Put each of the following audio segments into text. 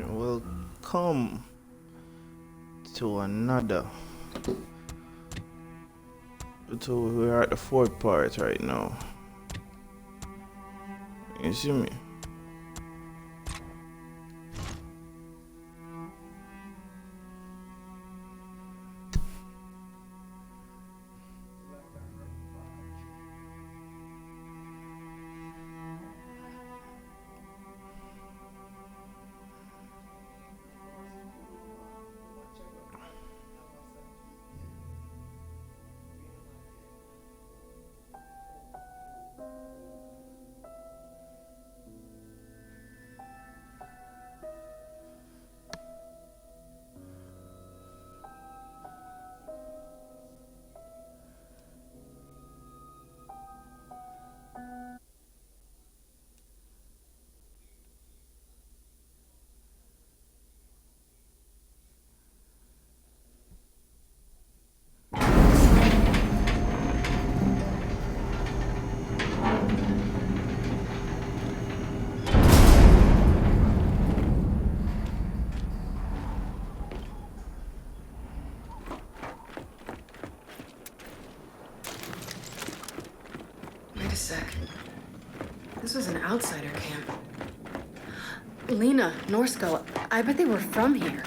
Welcome to another. So we're at the fourth part right now. You see me? Wait a sec. This was an outsider camp. Lena, Norsko, I bet they were from here.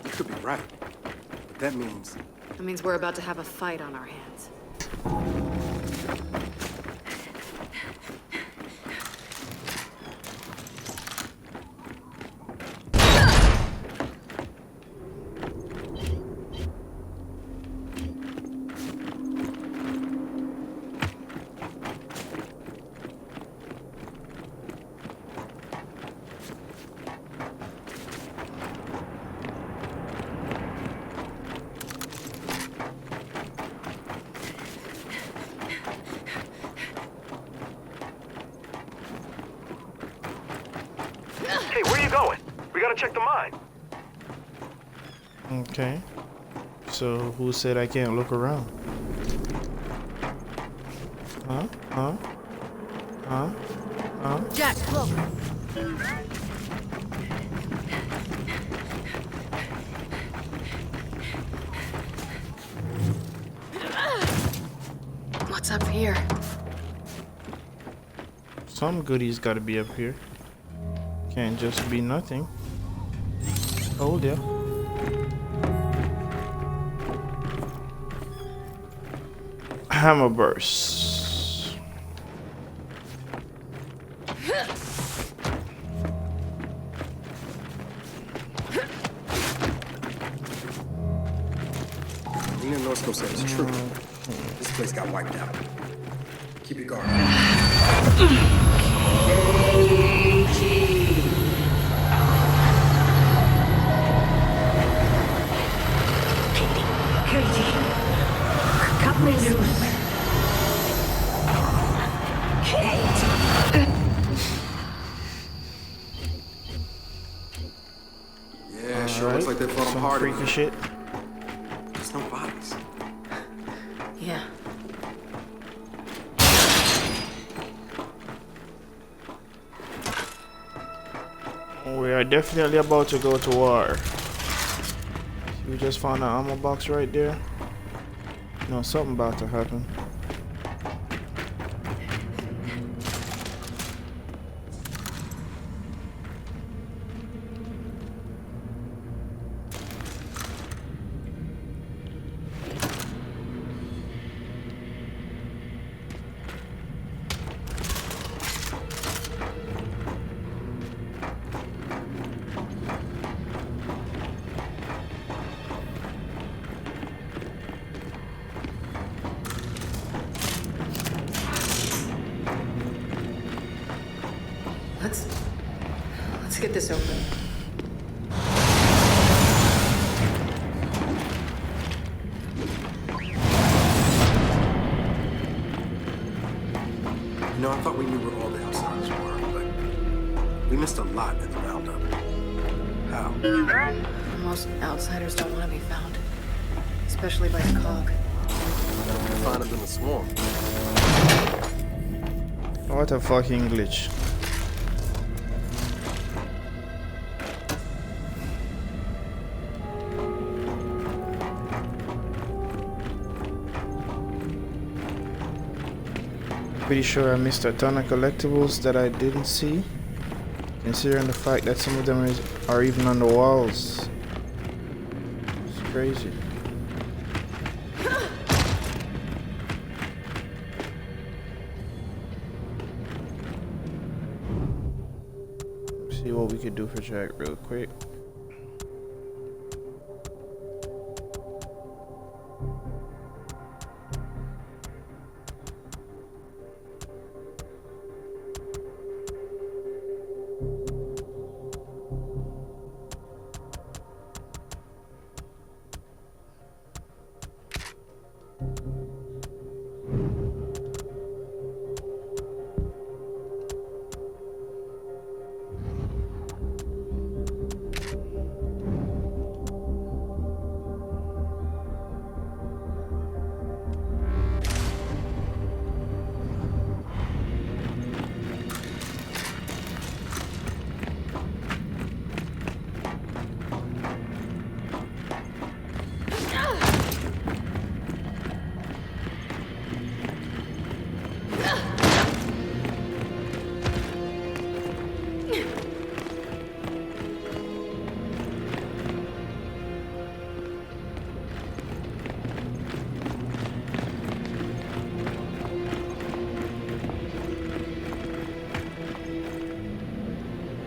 You could be right. But that means... That means we're about to have a fight on our hands. Hey, where are you going? We gotta check the mine. Okay. So who said I can't look around? Huh? Huh? Huh? Huh? Jack, look! What's up here? Some goodies gotta be up here. Can't just be nothing. Oh yeah. Hammer burst. Lena Norsko said it's true. This place got wiped out. Keep your guard. Katie, cut me loose. Yeah, sure looks like they fought them Some hard. freaky shit. There's no bodies. Yeah. We are definitely about to go to war. We just found an ammo box right there. No, something about to happen. Let's get this open. You know, I thought we knew where all the outsiders were, but we missed a lot in the roundup. How? Most outsiders don't want to be found. Especially by a cog. We find them in the swarm. What a fucking glitch. Pretty sure I missed a ton of collectibles that I didn't see, considering the fact that some of them are even on the walls. It's crazy. Let's see what we could do for Jack real quick.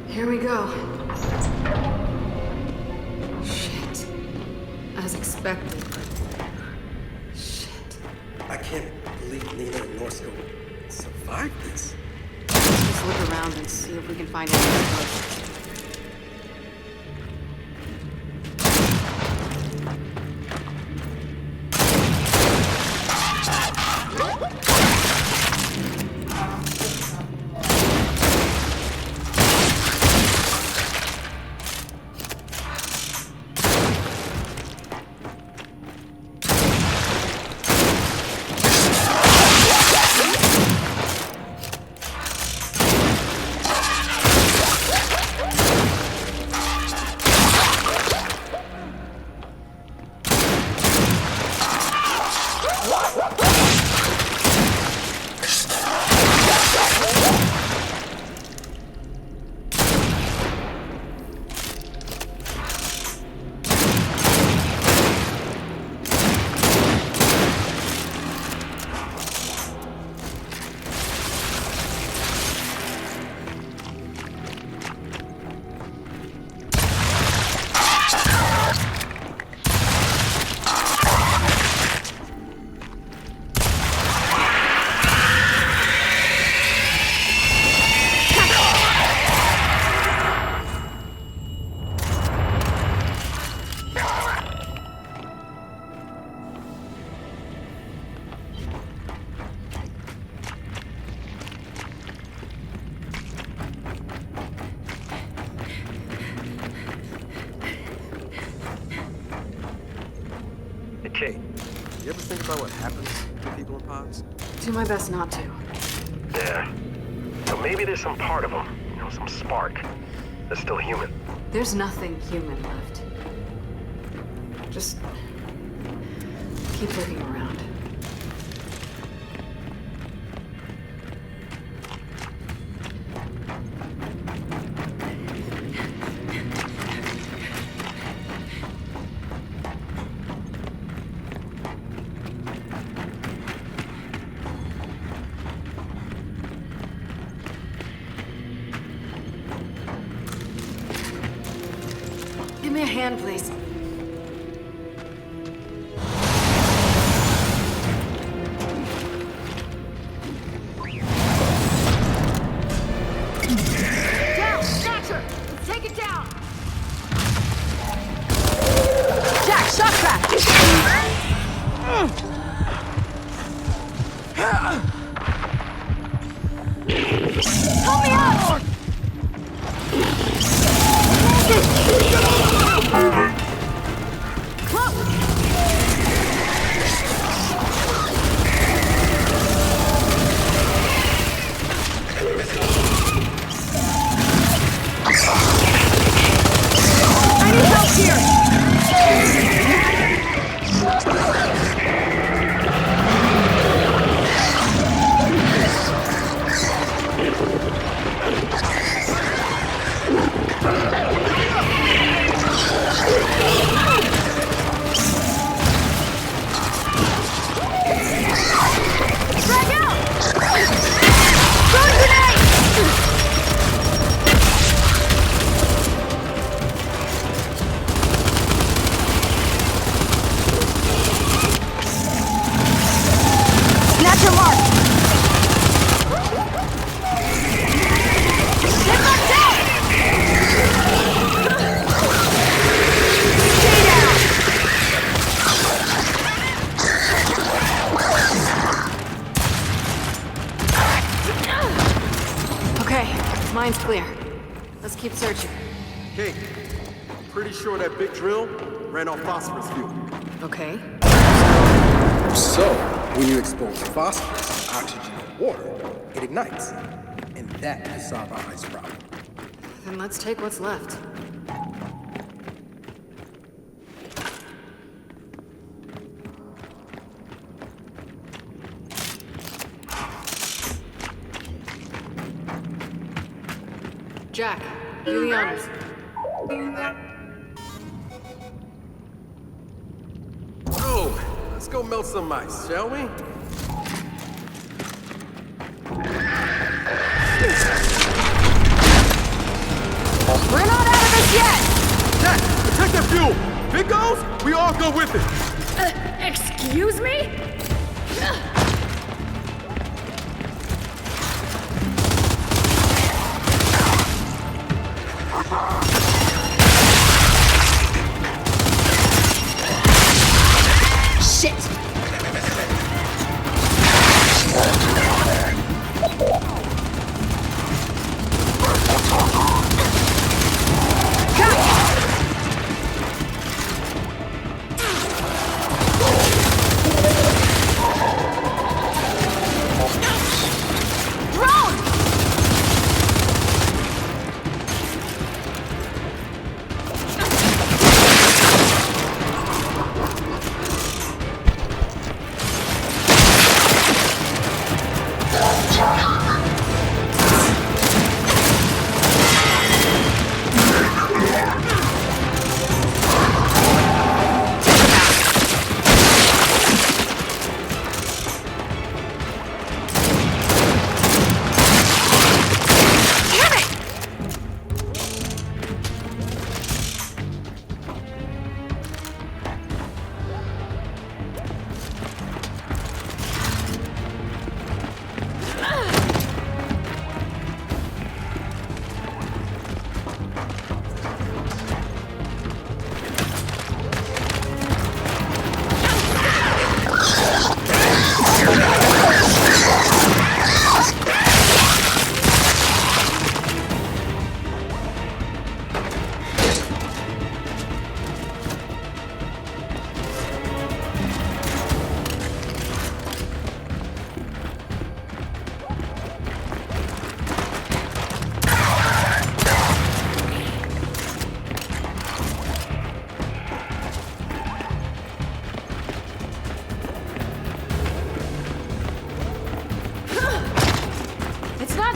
Here we go. Shit. As expected. Shit. I can't believe Nina and Norsko survived this. Let's just look around and see if we can find anything. Kate, You ever think about what happens to people in pods? Do my best not to. yeah. So maybe there's some part of them, you know, some spark, that's still human. There's nothing human left. Just keep looking around. Give me a hand, please. Down! Snatcher! Let's take it down! Jack, shock trap! Help me out! Mine's clear. Let's keep searching. Kate, pretty sure that big drill ran off phosphorus fuel. Okay. So, when you expose phosphorus, oxygen, and water, it ignites. And that will solve our ice problem. Then let's take what's left. Jack, do the honors. Oh, let's go melt some ice, shall we? We're not out of this yet! Jack, protect that fuel! If it goes, we all go with it! Excuse me? Shit!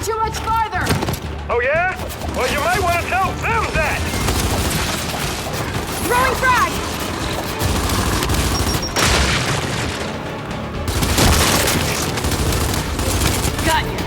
Too much farther! Oh yeah? Well, you might want to tell them that! Throwing frag! Got you!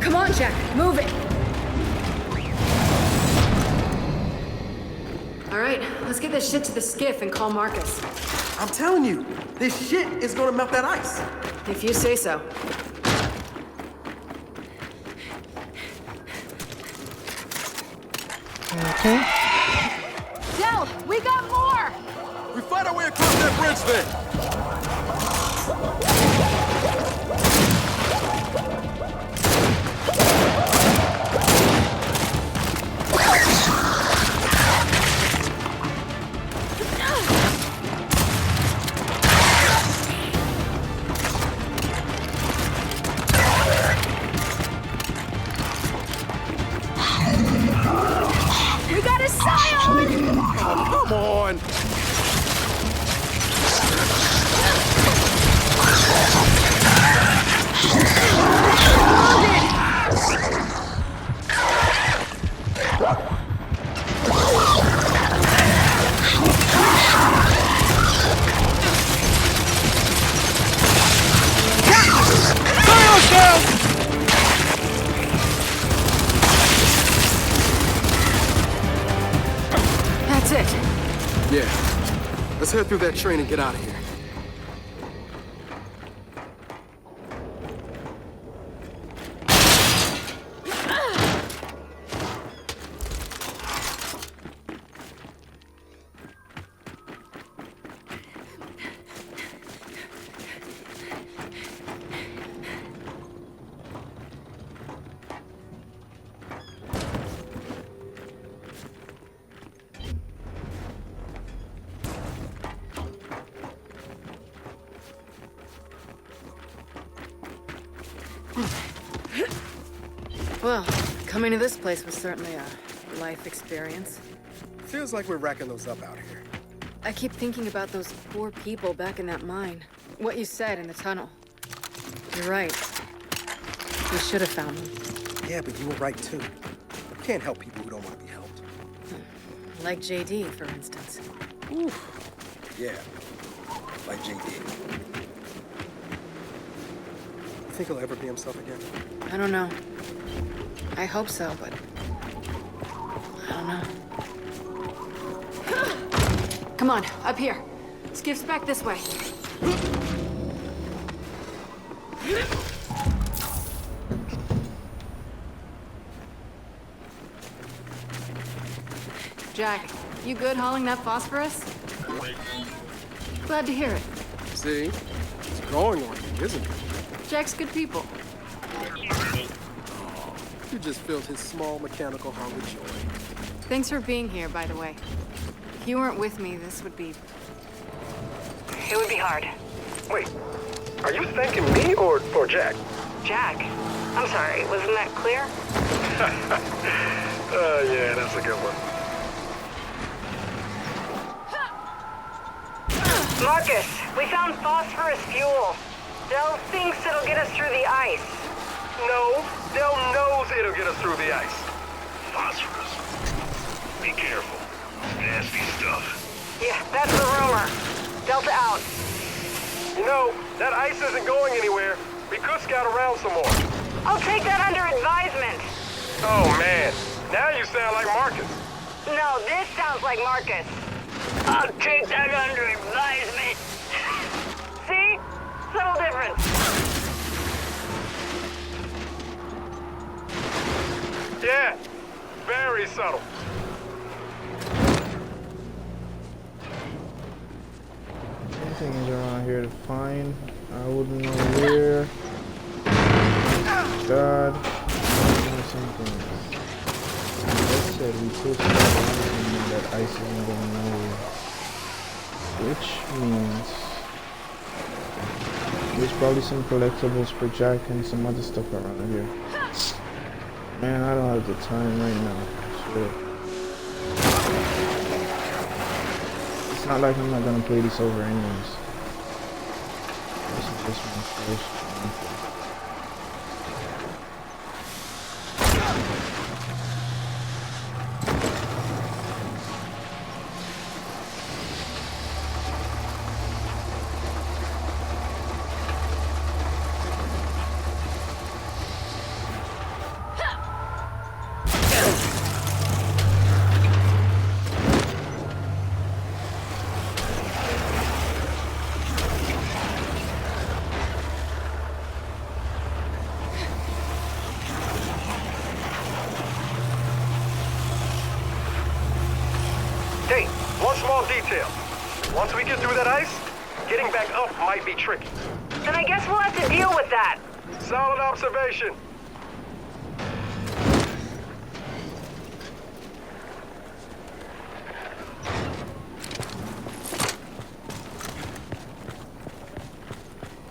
Come on, Jack, move it! Alright, let's get this shit to the skiff and call Marcus. I'm telling you, this shit is gonna melt that ice. If you say so. Okay. Del, we got more! We fight our way across that bridge then. We got a scion! Oh, come on! Yeah. Let's head through that train and get out of here. Well, coming to this place was certainly a life experience. Feels like we're racking those up out here. I keep thinking about those poor people back in that mine. What you said in the tunnel. You're right. We should have found them. Yeah, but you were right too. You can't help people who don't want to be helped. Like JD, for instance. Yeah, like JD. You think he'll ever be himself again? I don't know. I hope so, but I don't know. Come on, up here. Skiff's back this way. Jack, you good hauling that phosphorus? Glad to hear it. See? It's growing on you, isn't it? Jack's good people. You just filled his small mechanical heart with joy. Thanks for being here, by the way. If you weren't with me, this would be... It would be hard. Wait, are you thanking me or Jack? Jack? I'm sorry, wasn't that clear? Yeah, that's a good one. Marcus, we found phosphorus fuel. Dell thinks it'll get us through the ice. No, Dell knows it'll get us through the ice. Phosphorus. Be careful. Nasty stuff. Yeah, that's the rumor. Delta out. You know, that ice isn't going anywhere. We could scout around some more. I'll take that under advisement. Oh, man. Now you sound like Marcus. No, this sounds like Marcus. I'll take that under advisement. See? Subtle difference. Yeah, very subtle. Anything is around here to find. I wouldn't know where. God. I know something. Like I said, we could start and that ice isn't going nowhere. Which means there's probably some collectibles for Jack and some other stuff around here. Man, I don't have the time right now. I swear. It's not like I'm not gonna play this over anyways. This is just my first one. Hey, one small detail. Once we get through that ice, getting back up might be tricky. Then I guess we'll have to deal with that. Solid observation.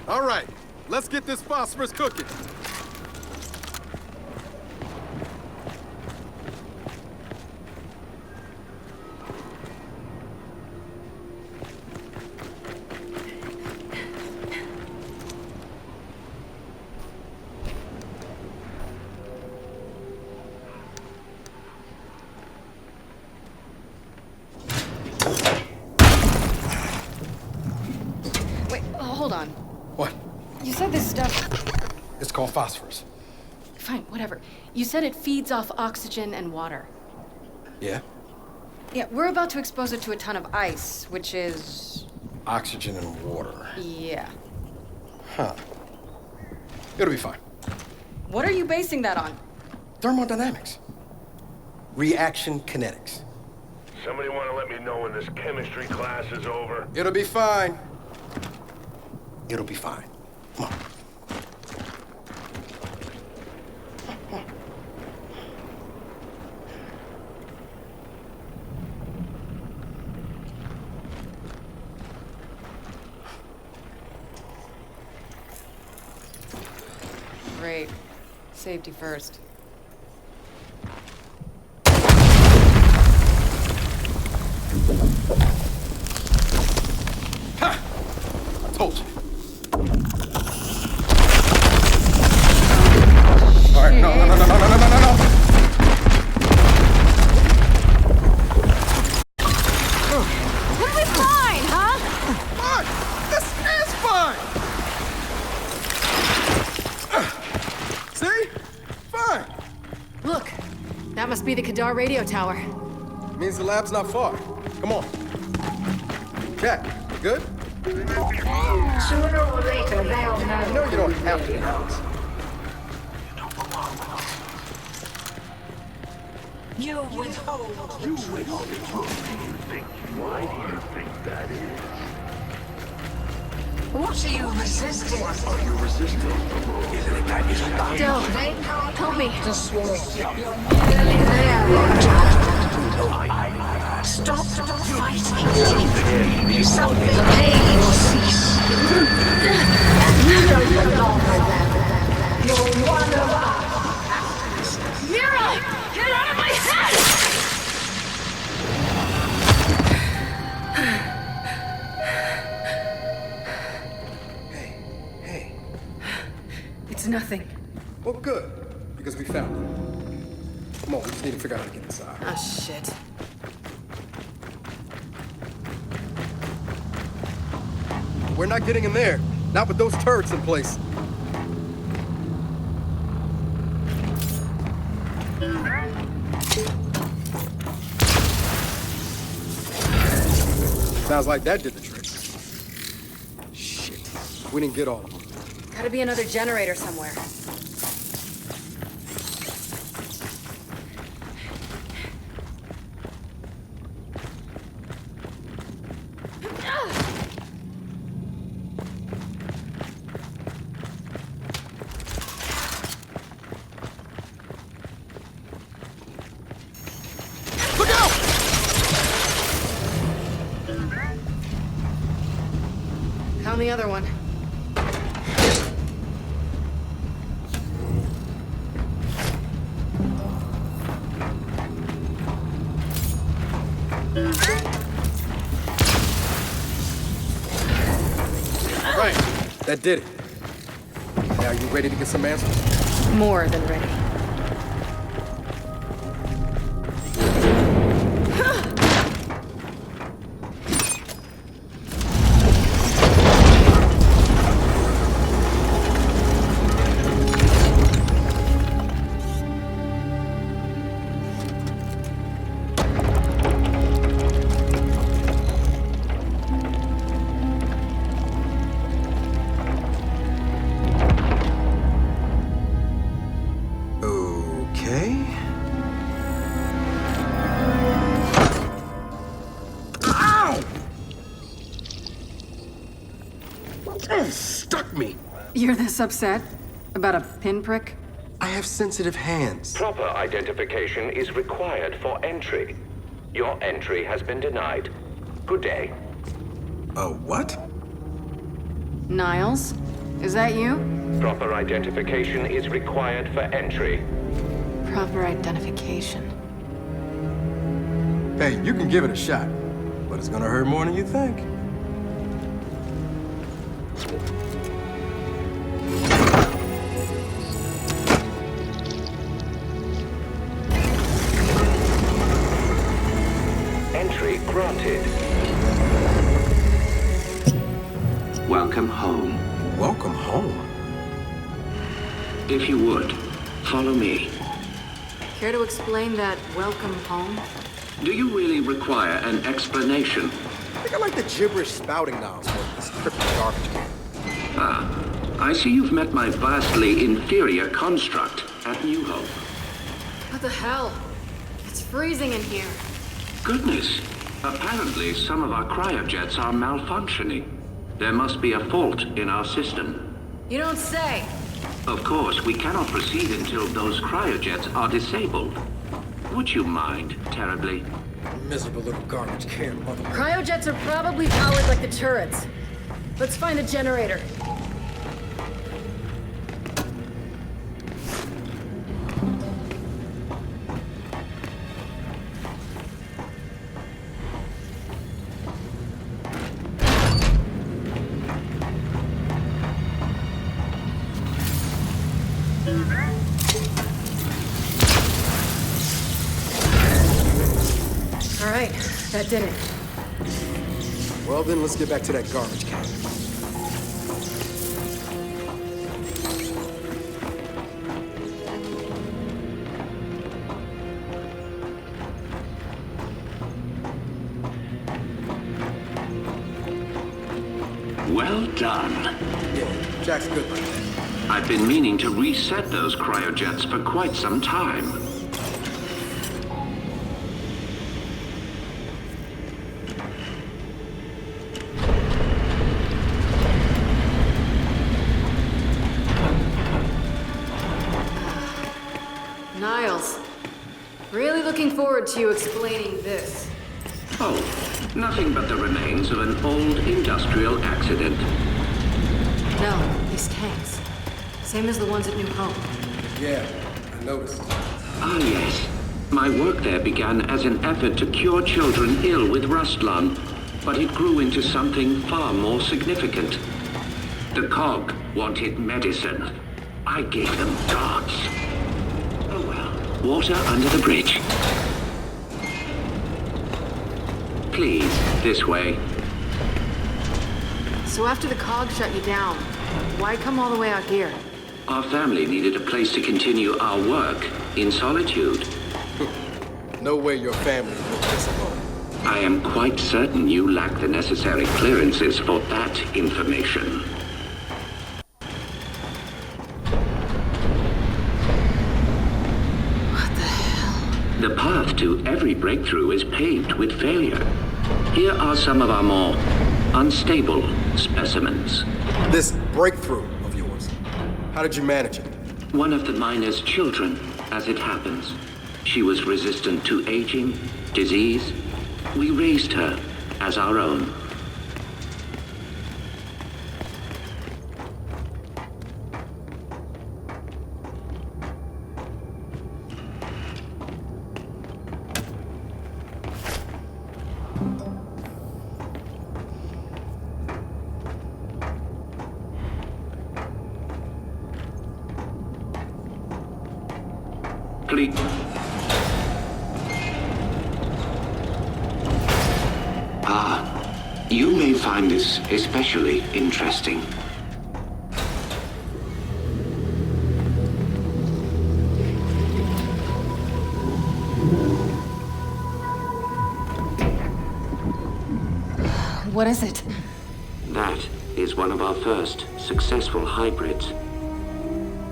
All right, let's get this phosphorus cooking. Wait, hold on. What? You said this stuff... It's called phosphorus. Fine, whatever. You said it feeds off oxygen and water. Yeah? Yeah, we're about to expose it to a ton of ice, which is... Oxygen and water. yeah. Huh. It'll be fine. What are you basing that on? Thermodynamics. Reaction kinetics. Somebody want to let me know when this chemistry class is over? It'll be fine. It'll be fine. Come on. Great. Safety first. Ha! I told you. All right, no. We'll be fine, huh? Fine! This is fine! See? Fine. Look, that must be the Kadar radio tower. Means the lab's not far. Come on. Jack, you good? Sooner or later, they'll know. You know you don't have to. You withhold. Why do you think that is? What are you resisting? Are you resisting? Isn't it that easy? Del, They can't help me. to swallow. You're nearly there, Roger. Stop fighting. Something will cease. You don't belong with them. You're one of us. Mira! Get out of my head! Hey. It's nothing. Well, good. Because we found it. Come on, we just need to figure out how to get inside. Ah, shit. We're not getting in there. Not with those turrets in place. Sounds like that did the trick. Shit. We didn't get all of them. Gotta be another generator somewhere. Look out! Found the other one. All right. That did it. Now you ready to get some answers? More than ready. Okay. Ow! Oh, stuck me. You're this upset? About a pinprick? I have sensitive hands. Proper identification is required for entry. Your entry has been denied. Good day. What? Niles? Is that you? Proper identification is required for entry. Proper identification. Hey, you can give it a shot, but it's gonna hurt more than you think. Entry granted. Welcome home. Welcome home. If you would, follow me. Care to explain that welcome home? Do you really require an explanation? I think I like the gibberish spouting now for this cryptic garbage can. I see you've met my vastly inferior construct at New Hope. What the hell? It's freezing in here. Goodness. Apparently, some of our cryojets are malfunctioning. There must be a fault in our system. You don't say. Of course, we cannot proceed until those cryojets are disabled. Would you mind terribly? Miserable little garbage can, mother. Cryojets are probably powered like the turrets. Let's find a generator. All right, that did it. Well then, let's get back to that garbage can. Well done. Yeah, Jack's good like that. I've been meaning to reset those cryojets for quite some time. Niles, really looking forward to you explaining this. Oh, nothing but the remains of an old industrial accident. No, these tanks. Same as the ones at New Hope. Yeah, I noticed. Ah, yes. My work there began as an effort to cure children ill with Rustlon, but it grew into something far more significant. The COG wanted medicine. I gave them gods. Oh well, water under the bridge. Please, this way. So after the COG shut you down, why come all the way out here? Our family needed a place to continue our work in solitude. No way your family will this alone. I am quite certain you lack the necessary clearances for that information. What the hell? The path to every breakthrough is paved with failure. Here are some of our more unstable specimens. This breakthrough of yours, how did you manage it? One of the miner's children, as it happens. She was resistant to aging, disease. We raised her as our own. Please. You may find this especially interesting. What is it? That is one of our first successful hybrids.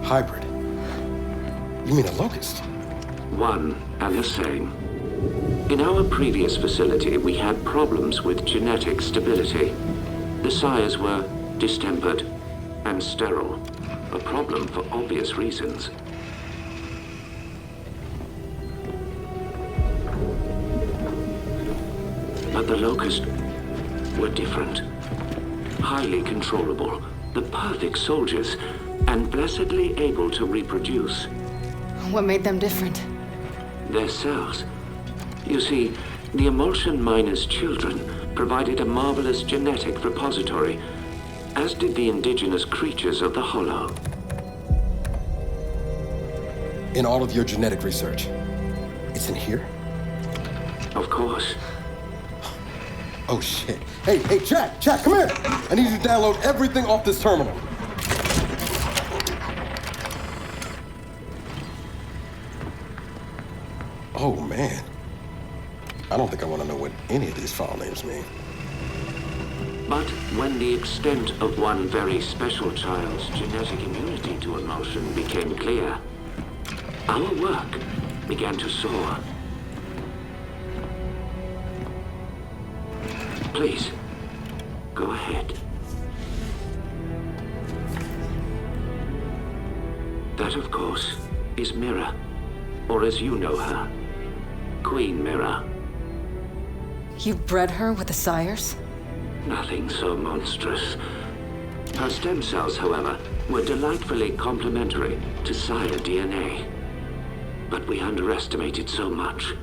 Hybrid? You mean a locust? One and the same. In our previous facility, we had problems with genetic stability. The sires were distempered and sterile, a problem for obvious reasons. But the Locust were different. Highly controllable, the perfect soldiers, and blessedly able to reproduce. What made them different? Their cells. You see, the emulsion miner's children provided a marvelous genetic repository, as did the indigenous creatures of the Hollow. In all of your genetic research, it's in here? Of course. Oh shit. Hey, Jack, come here! I need you to download everything off this terminal. Oh man. I don't think I want to know what any of these file names mean. But when the extent of one very special child's genetic immunity to emotion became clear, our work began to soar. Please, go ahead. That, of course, is Mira, or as you know her, Queen Mira. You bred her with the sires? Nothing so monstrous. Her stem cells, however, were delightfully complementary to sire DNA. But we underestimated so much.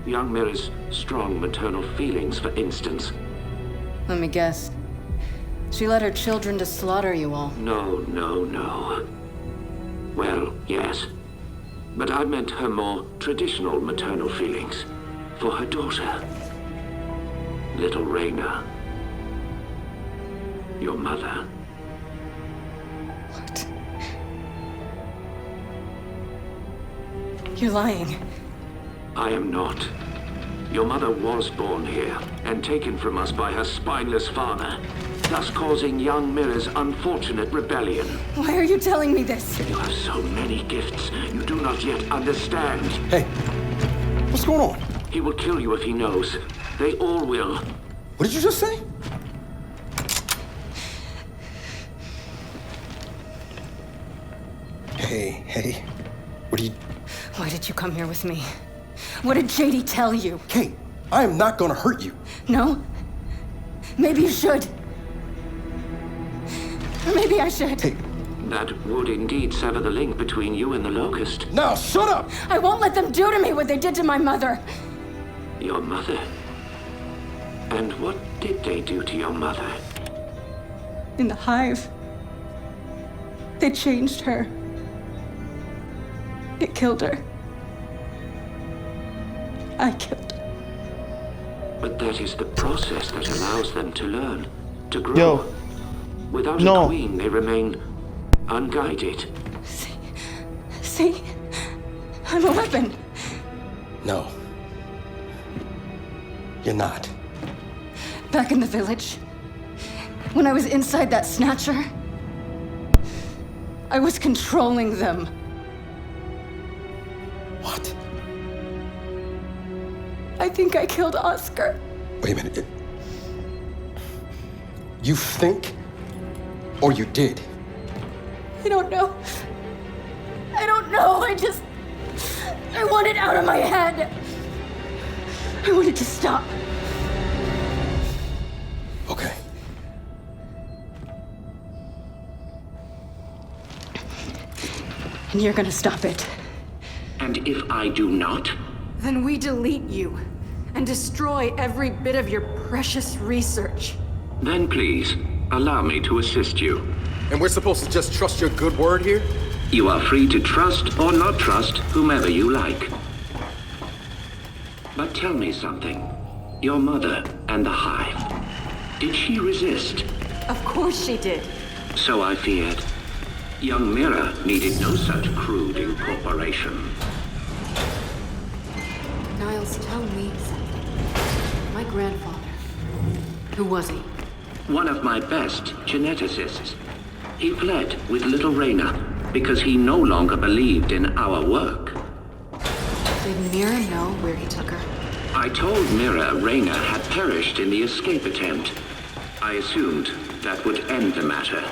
Young Mira's strong maternal feelings, for instance. Let me guess. She led her children to slaughter you all. No. Well, yes. But I meant her more traditional maternal feelings for her daughter, little Raina. Your mother. What? You're lying. I am not. Your mother was born here and taken from us by her spineless father, thus causing young Mira's unfortunate rebellion. Why are you telling me this? You have so many gifts you do not yet understand. Hey, what's going on? He will kill you if he knows. They all will. What did you just say? Hey, what are you... Why did you come here with me? What did JD tell you? Kate, I am not gonna hurt you. No? Maybe you should. Or maybe I should. Hey, That would indeed sever the link between you and the Locust. now shut up! I won't let them do to me what they did to my mother. Your mother? And what did they do to your mother? In the hive, they changed her. It killed her. I killed her. But that is the process that allows them to learn, to grow. Yo. Without No. a queen, they remain unguided. See? I'm a weapon. No. You're not. Back in the village, when I was inside that snatcher, I was controlling them. What? I think I killed Oscar. Wait a minute. You think? Or you did? I don't know. I don't know. I want it out of my head. I want it to stop. Okay. And you're gonna stop it. And if I do not? Then we delete you and destroy every bit of your precious research. Then please, allow me to assist you. And we're supposed to just trust your good word here? You are free to trust or not trust whomever you like. But tell me something. Your mother and the hive. Did she resist? Of course she did. So I feared. Young Mira needed no such crude incorporation. Niles, tell me something. My grandfather. Who was he? One of my best geneticists. He fled with little Raina because he no longer believed in our work. Did Mira know where he took her? I told Mira Raina had perished in the escape attempt. I assumed that would end the matter.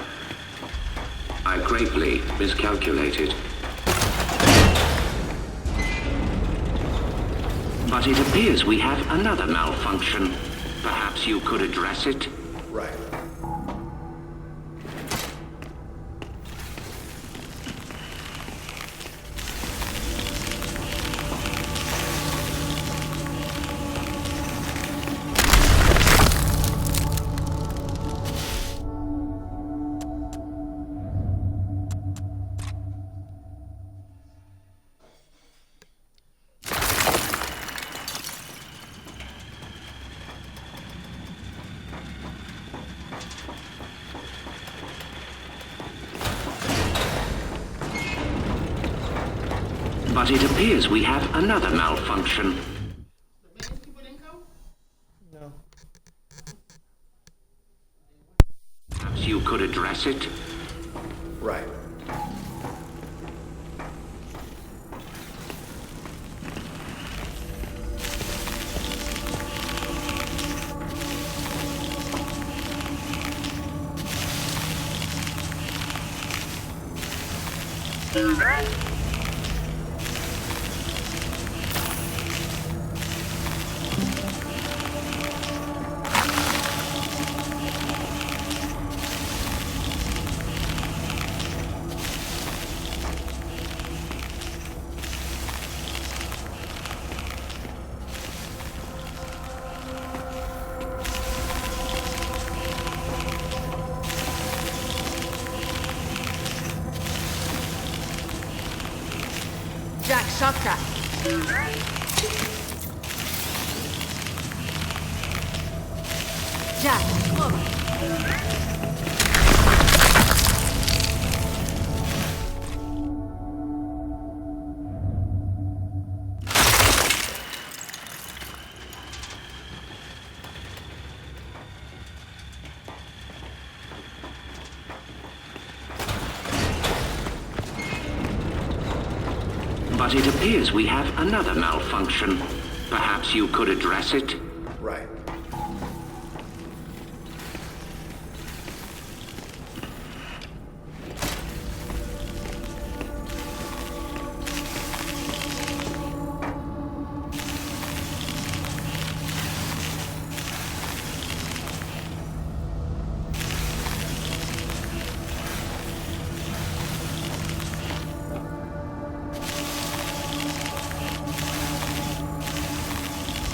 I greatly miscalculated. But it appears we have another malfunction. Perhaps you could address it? Right. But it appears we have another malfunction. could address it? Right. Jack, shock trap. Jack, close. But it appears we have another malfunction. Perhaps you could address it? Right.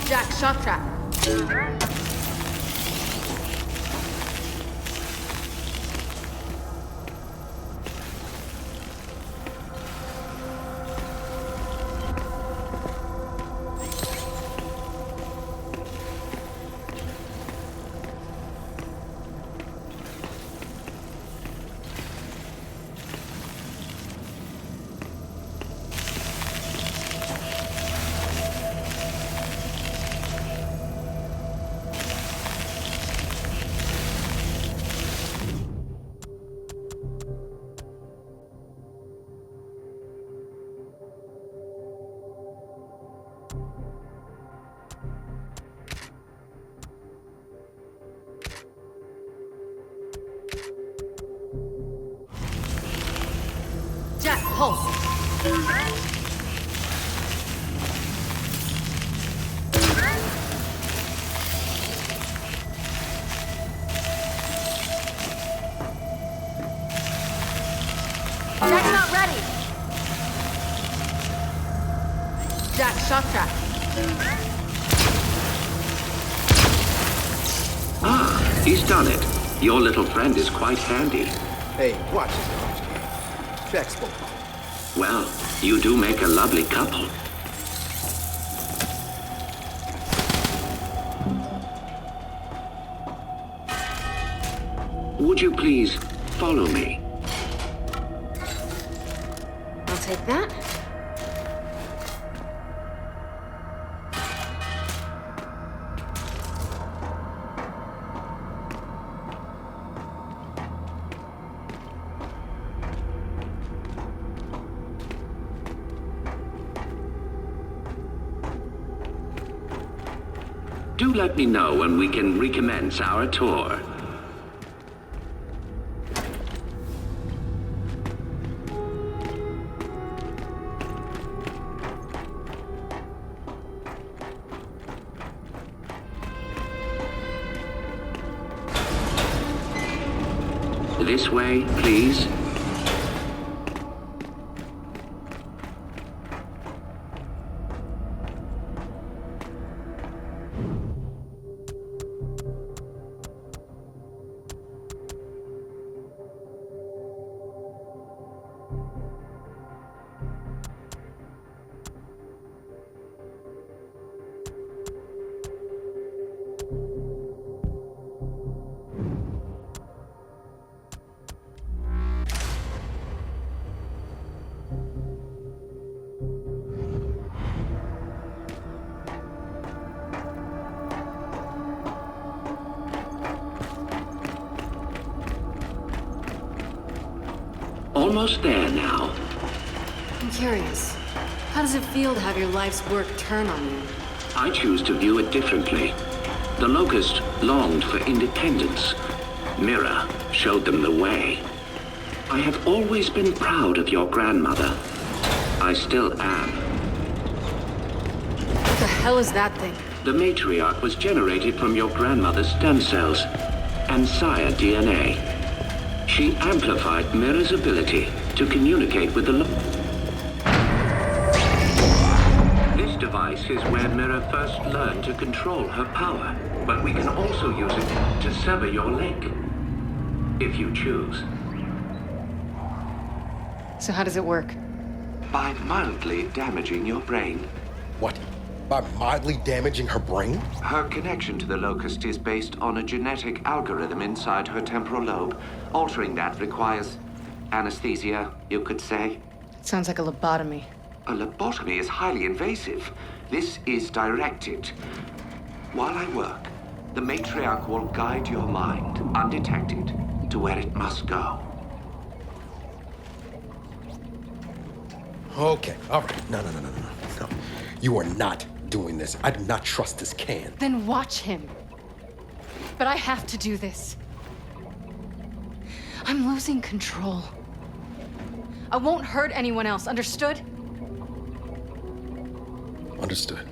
Jack, shock trap. Jack, pulse. Jack's not ready. Jack, shock trap. Ah, he's done it. Your little friend is quite handy. Hey, watch his language, kid. Jack spoke. Well, you do make a lovely couple. Would you please follow me? I'll take that. Do let me know when we can recommence our tour. This way, please. Almost there now. I'm curious. How does it feel to have your life's work turn on you? I choose to view it differently. The Locust longed for independence. Mira showed them the way. I have always been proud of your grandmother. I still am. What the hell is that thing? The matriarch was generated from your grandmother's stem cells and sire DNA. She amplified Mira's ability to communicate with the This device is where Mira first learned to control her power, but we can also use it to sever your leg, if you choose. So how does it work? By mildly damaging your brain. What? By mildly damaging her brain? Her connection to the Locust is based on a genetic algorithm inside her temporal lobe. Altering that requires anesthesia, you could say. It sounds like a lobotomy. A lobotomy is highly invasive. This is directed. While I work, the matriarch will guide your mind, undetected, to where it must go. Okay, all right. No. You are not doing this. I do not trust this can. Then watch him. But I have to do this. I'm losing control. I won't hurt anyone else, understood? Understood.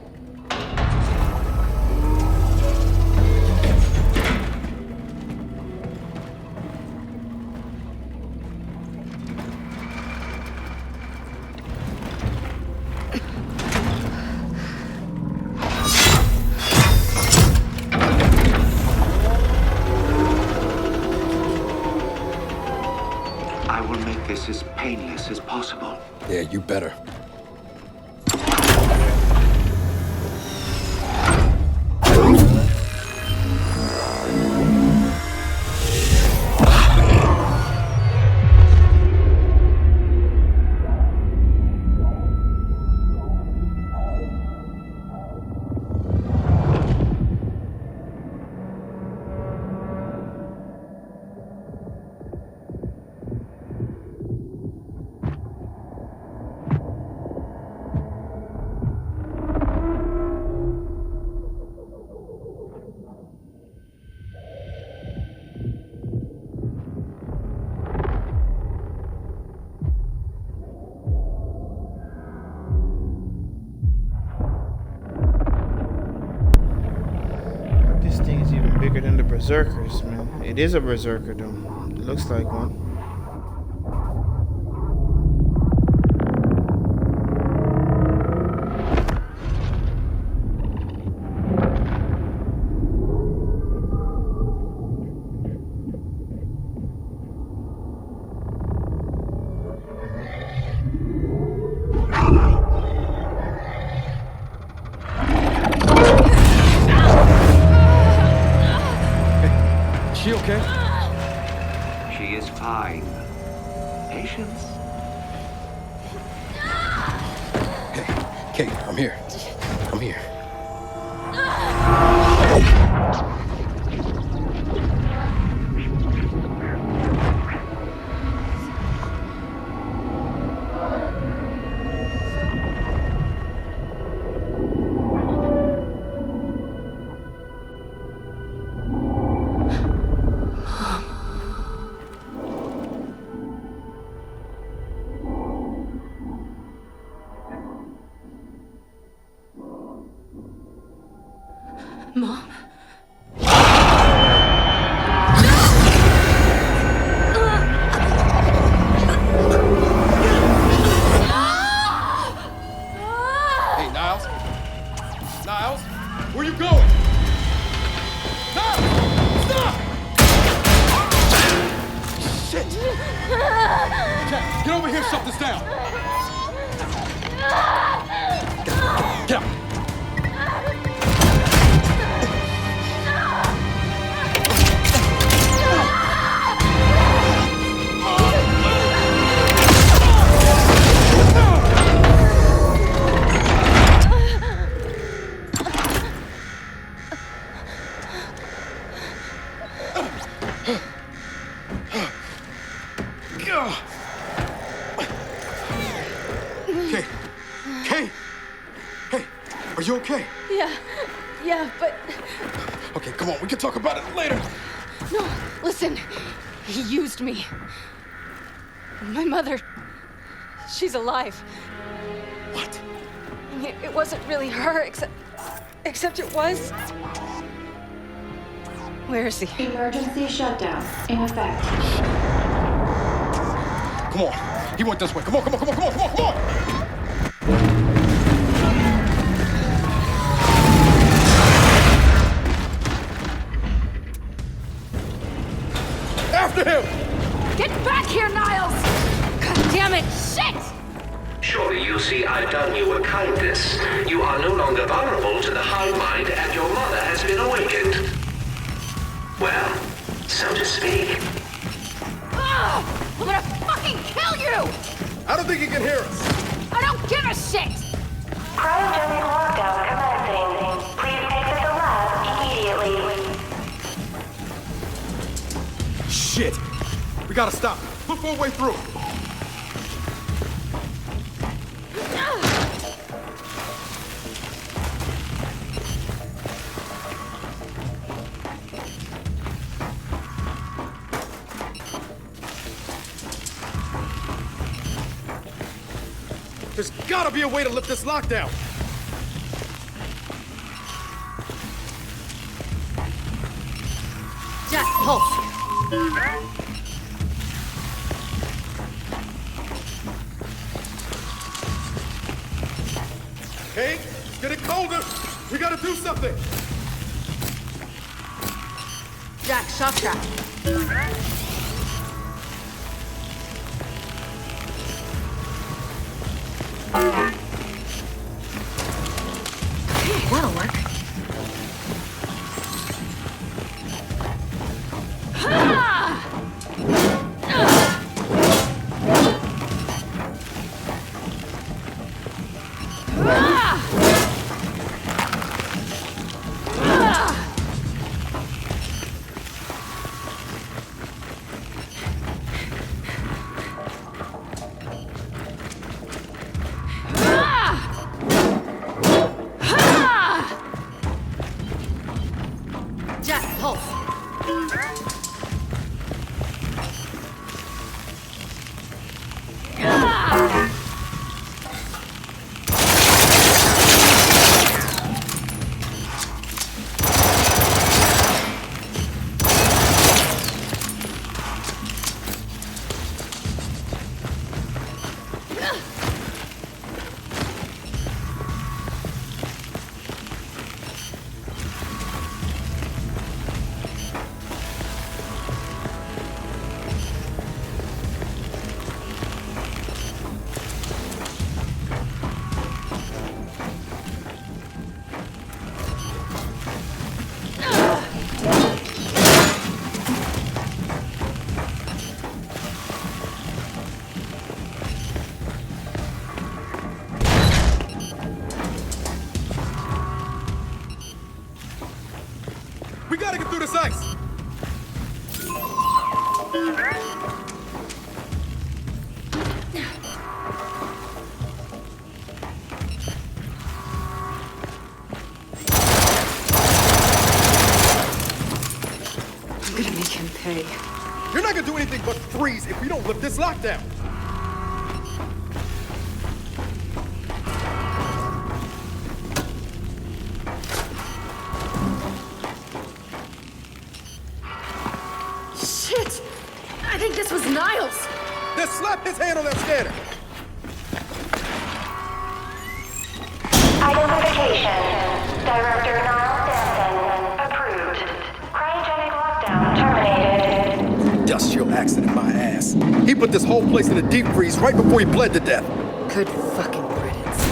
I will make this as painless as possible. Yeah, you better. This thing is even bigger than the Berserkers, man. It is a Berserker, though. It looks like one. She okay? She is fine. Patience. Hey, Kate, I'm here. I'm here. Mom? Hey, Niles? Niles? Where you going? Niles! Stop! Shit! Jack, get over here and shut this down! Get out! Yeah, but... Okay, come on, we can talk about it later. No, listen. He used me. My mother... she's alive. What? It wasn't really her, except it was. Where is he? Emergency shutdown in effect. Come on. He went this way. Come on, come on, come on, come on, come on, come on! After him! Get back here, Niles! God damn it! Shit! Surely you see I've done you a kindness. You are no longer vulnerable to the hive mind, and your mother has been awakened. Well, so to speak. Oh, I'm gonna fucking kill you! I don't think he can hear us. I don't give a shit! Cryogenic lockdown commencing. Please exit the lab immediately. Shit! We gotta stop. Look for a way through. There's gotta be a way to lift this lockdown. Jack, pulse. Hey, it's getting colder. We gotta do something. Jack, shock trap. That'll work. Jack, pulse. We gotta get through this ice. I'm gonna make him pay. You're not gonna do anything but freeze if we don't lift this lockdown. Shit! I think this was Niles! Then slap his hand on that scanner. Identification. Director Niles Denson. Approved. Cryogenic lockdown terminated. Industrial accident, my ass. He put this whole place in a deep freeze right before he bled to death. Good fucking riddance.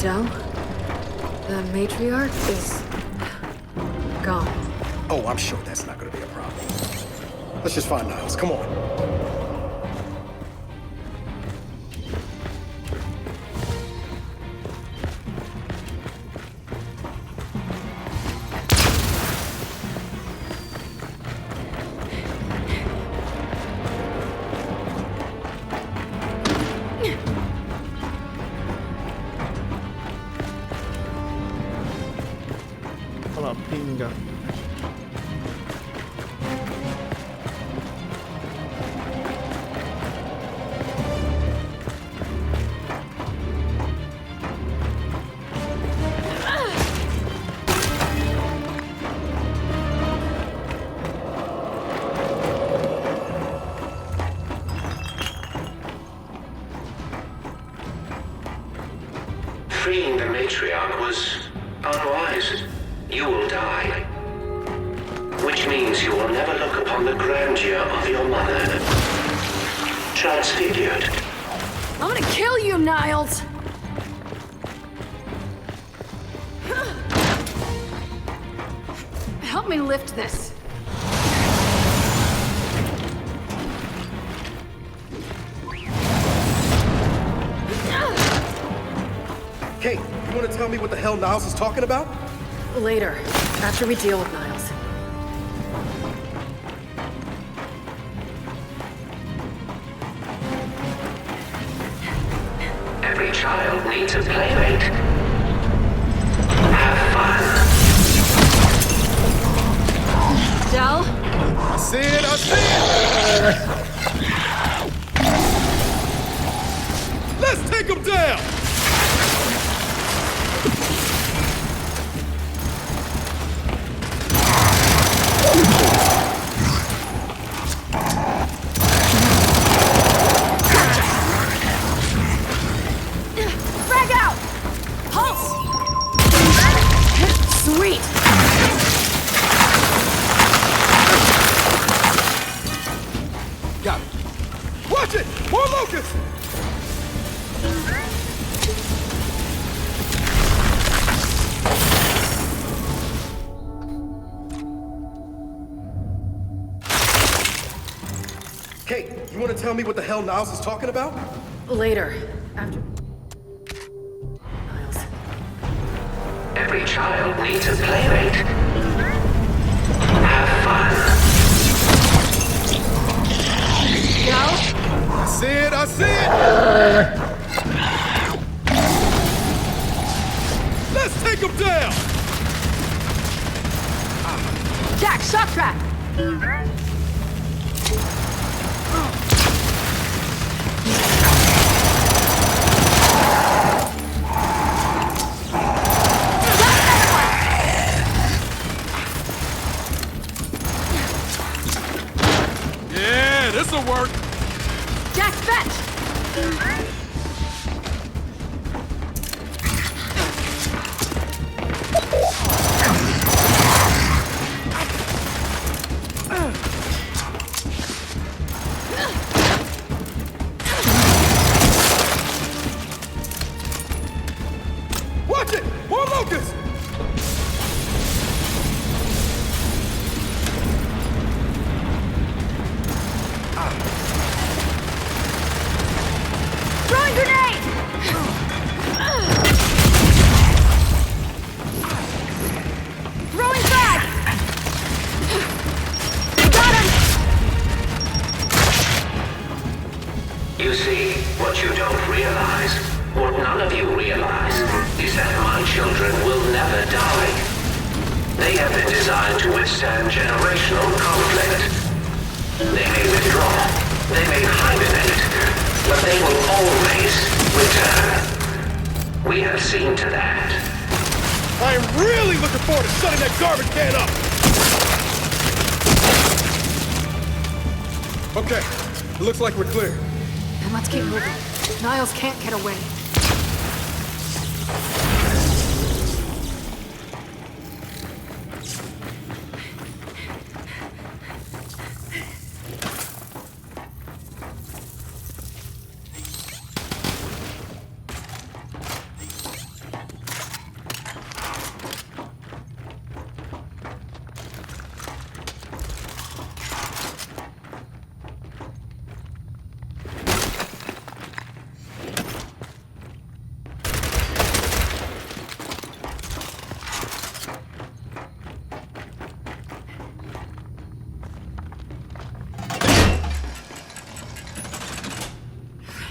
Del? The matriarch is... gone. Oh, I'm sure that's not gonna be a problem. Let's just find Niles. Come on. Fala pinga. Freeing the matriarch was unwise. You will die. Which means you will never look upon the grandeur of your mother. Transfigured. I'm gonna kill you, Niles! Help me lift this. Kate, you want to tell me what the hell Niles is talking about? Later, after we deal with Niles. Every child needs a playmate. Have fun. Del? I see it, I see it! Let's take him down! Frag out! Pulse! Sweet! Got it. Watch it! More locusts! Kate, you want to tell me what the hell Niles is talking about? Later, after... Niles. Every child needs a playmate. Have fun. Del? I see it, I see it! Let's take him down! Jack, shock trap! Yeah, this'll work! Jack, fetch! Watch it! More locusts! Throwing grenade! Throwing frag! Got him! You see, what you don't realize, what none of you realize, is that my children will never die. They have been designed to withstand generational conflict. They may withdraw, they may hibernate, but they will always return. We have seen to that. I am really looking forward to shutting that garbage can up! Okay, it looks like we're clear. Then let's keep moving. Niles can't get away.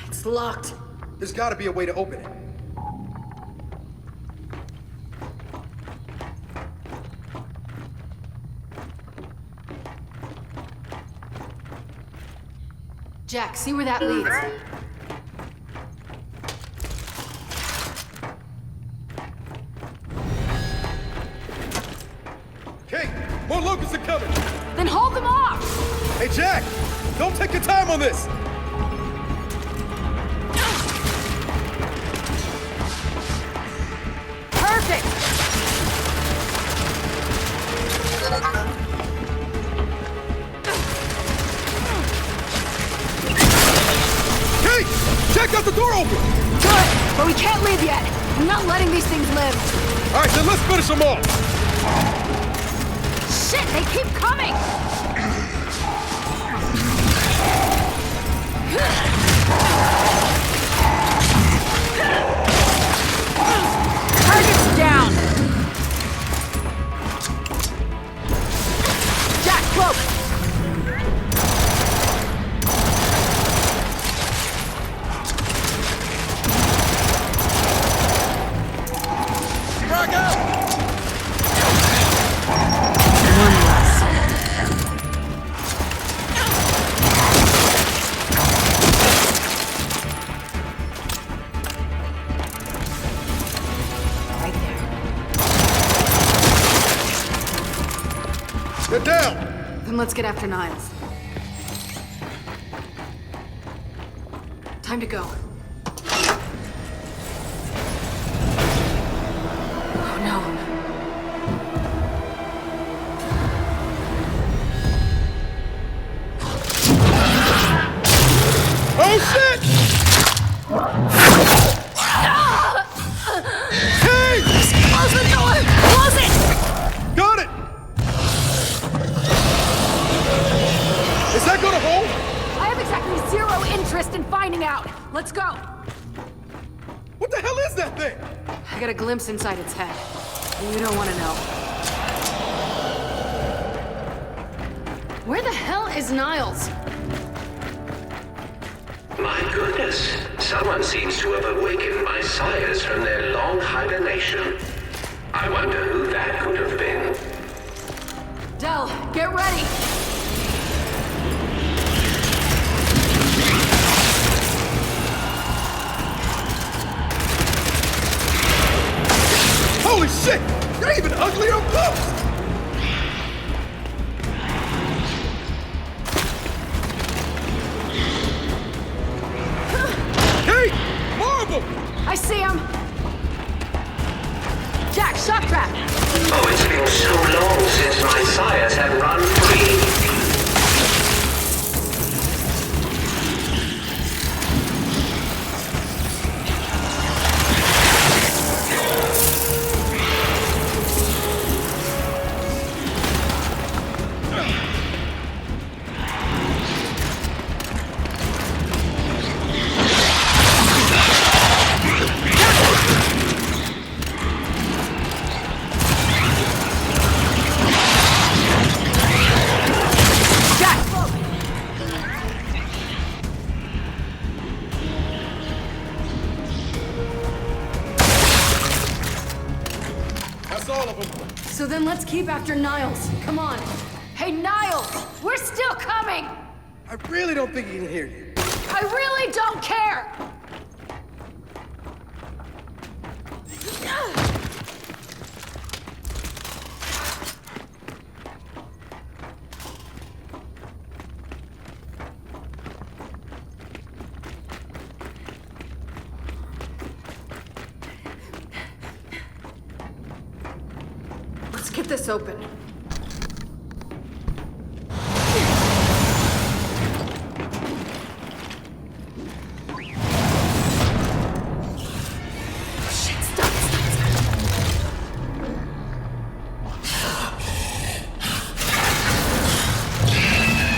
It's locked. There's gotta be a way to open it. Jack, see where that leads. Kate, more locusts are coming! Then hold them off! Hey, Jack! Don't take your time on this! Perfect! Kate! Jack got the door open! Good, but we can't leave yet. I'm not letting these things live. All right, then let's finish them off! Shit, they keep coming! Target's down! Jack, cloak! Frag out! One less. Right there. Get down! Then let's get after Niles. Time to go. Oh no. Oh shit! Kate! Close the door! Close it! Got it! Is that gonna hold? I have exactly 0 interest in finding out. Let's go. What the hell is that thing? I got a glimpse inside its head. You don't want to know. Where the hell is Niles? My goodness. Someone seems to have awakened my sires from their long hibernation. I wonder who that could have been. Del, get ready! Holy shit! You're even uglier up close! Kate! More of them! I see him! Jack, shock trap! Oh, it's been so long since my sires have run free. That's all of them. So then let's keep after Niles. Come on. Hey, Niles! We're still coming! I really don't think he can hear you. I really don't care! Let's get this open. Shit, stop.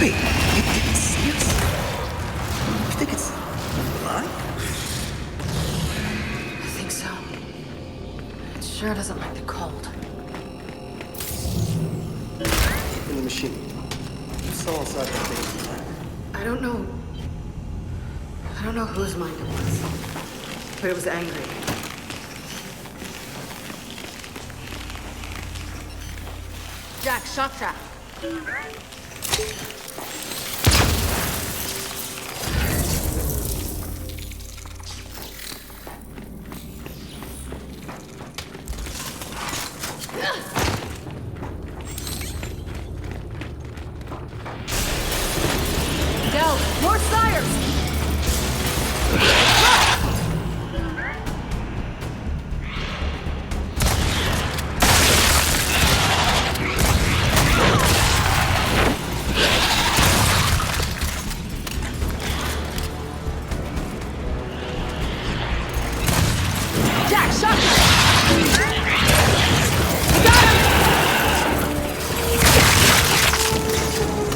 Wait, you didn't see us? You think it's blind? I think so. It sure doesn't like the cold. In the machine. You saw inside that thing. I don't know whose mind it was, but it was angry. Jack, shock trap.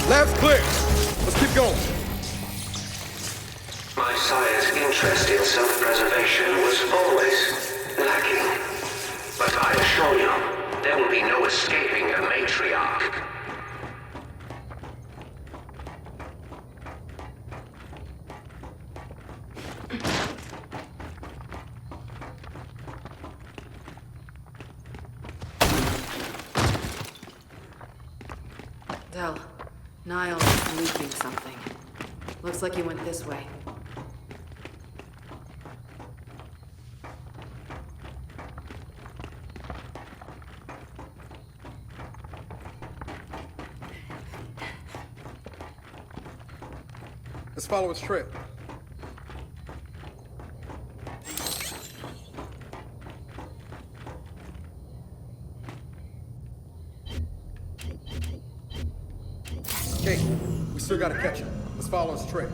Lab's clear. Let's keep going. My sire's interest in self-preservation was always lacking. But I assure you, there will be no escaping a matriarch. Del, Niall is leaking something. Looks like he went this way. Let's follow its trail. Okay, we still gotta catch him. Let's follow his trail.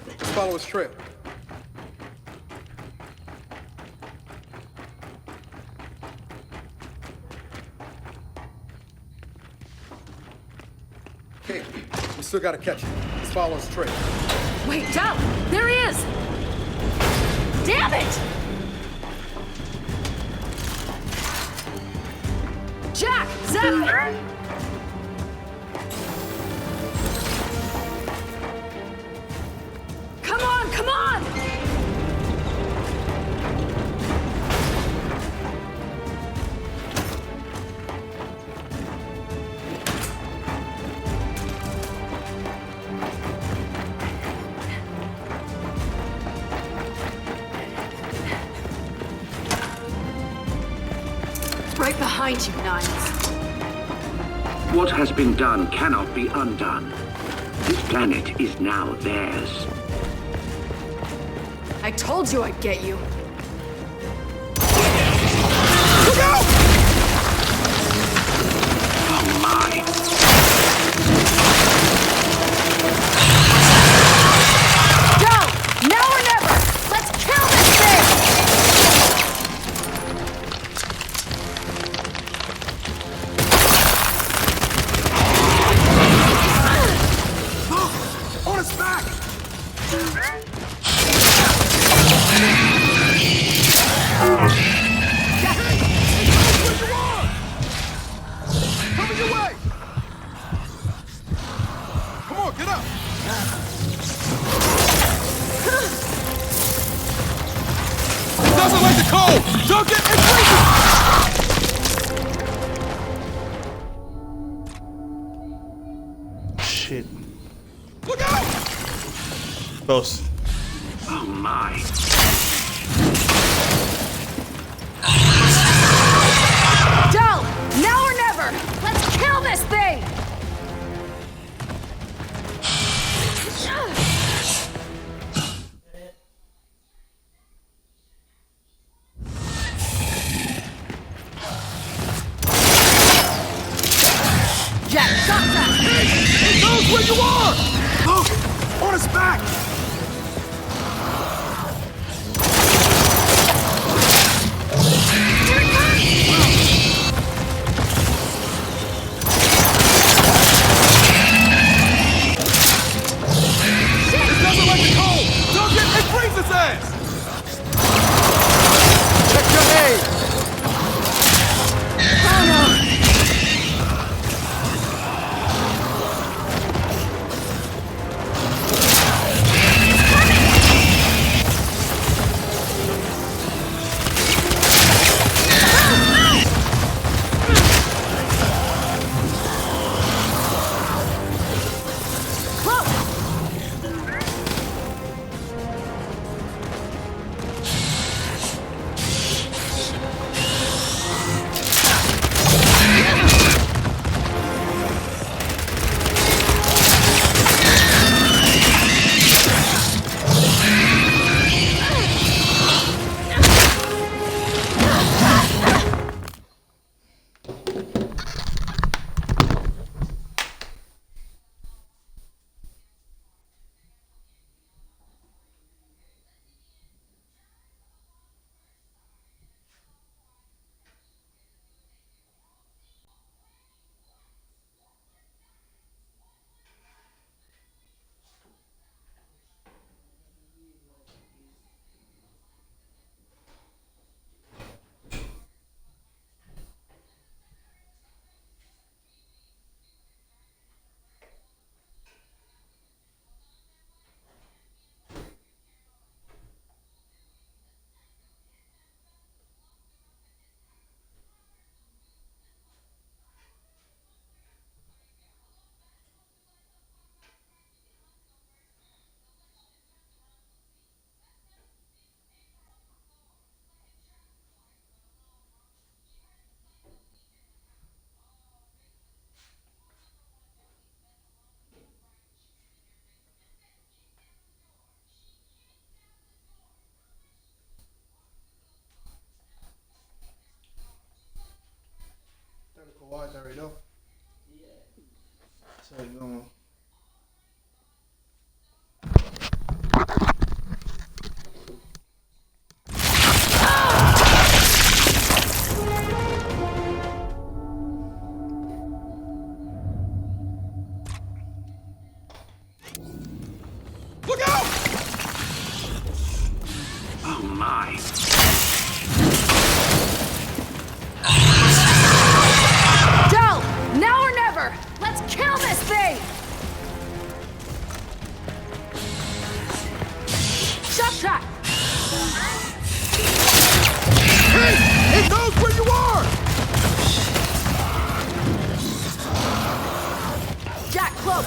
Let's follow his trail. Okay, we still gotta catch him. Let's follow his trail. Wait, Del! There he is! Damn it! Jack! Zephyr! Come on, come on! Right behind you, Niles. What has been done cannot be undone. This planet is now theirs. I told you I'd get you. Oh my. Go! Now or never! Let's kill this thing! On his back! Coming your way! Come on, get up! Doesn't like the cold! Don't get in Shit. Look out! Close. Oh my. Del! Now or never! Let's kill this thing! Jack, stop that! He knows where you are! Look! On his back! It doesn't like the cold! Don't get it freeze his ass! Check your aim! Oh no! water it up. So it's gonna. Oh my. Del! Now or never! Let's kill this thing! Shot shot! It knows where you are! Jack, cloak!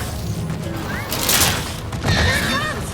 Here it comes!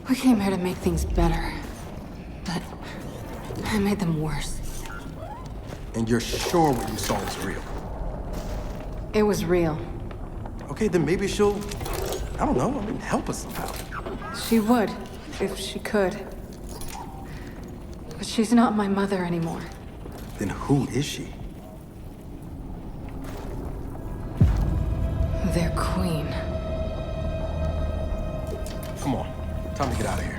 We came here to make things better. But I made them worse. And you're sure what you saw was real? It was real. Okay, then maybe she'll, I don't know, help us somehow. She would, if she could. But she's not my mother anymore. Then who is she? Their queen. Come on, time to get out of here.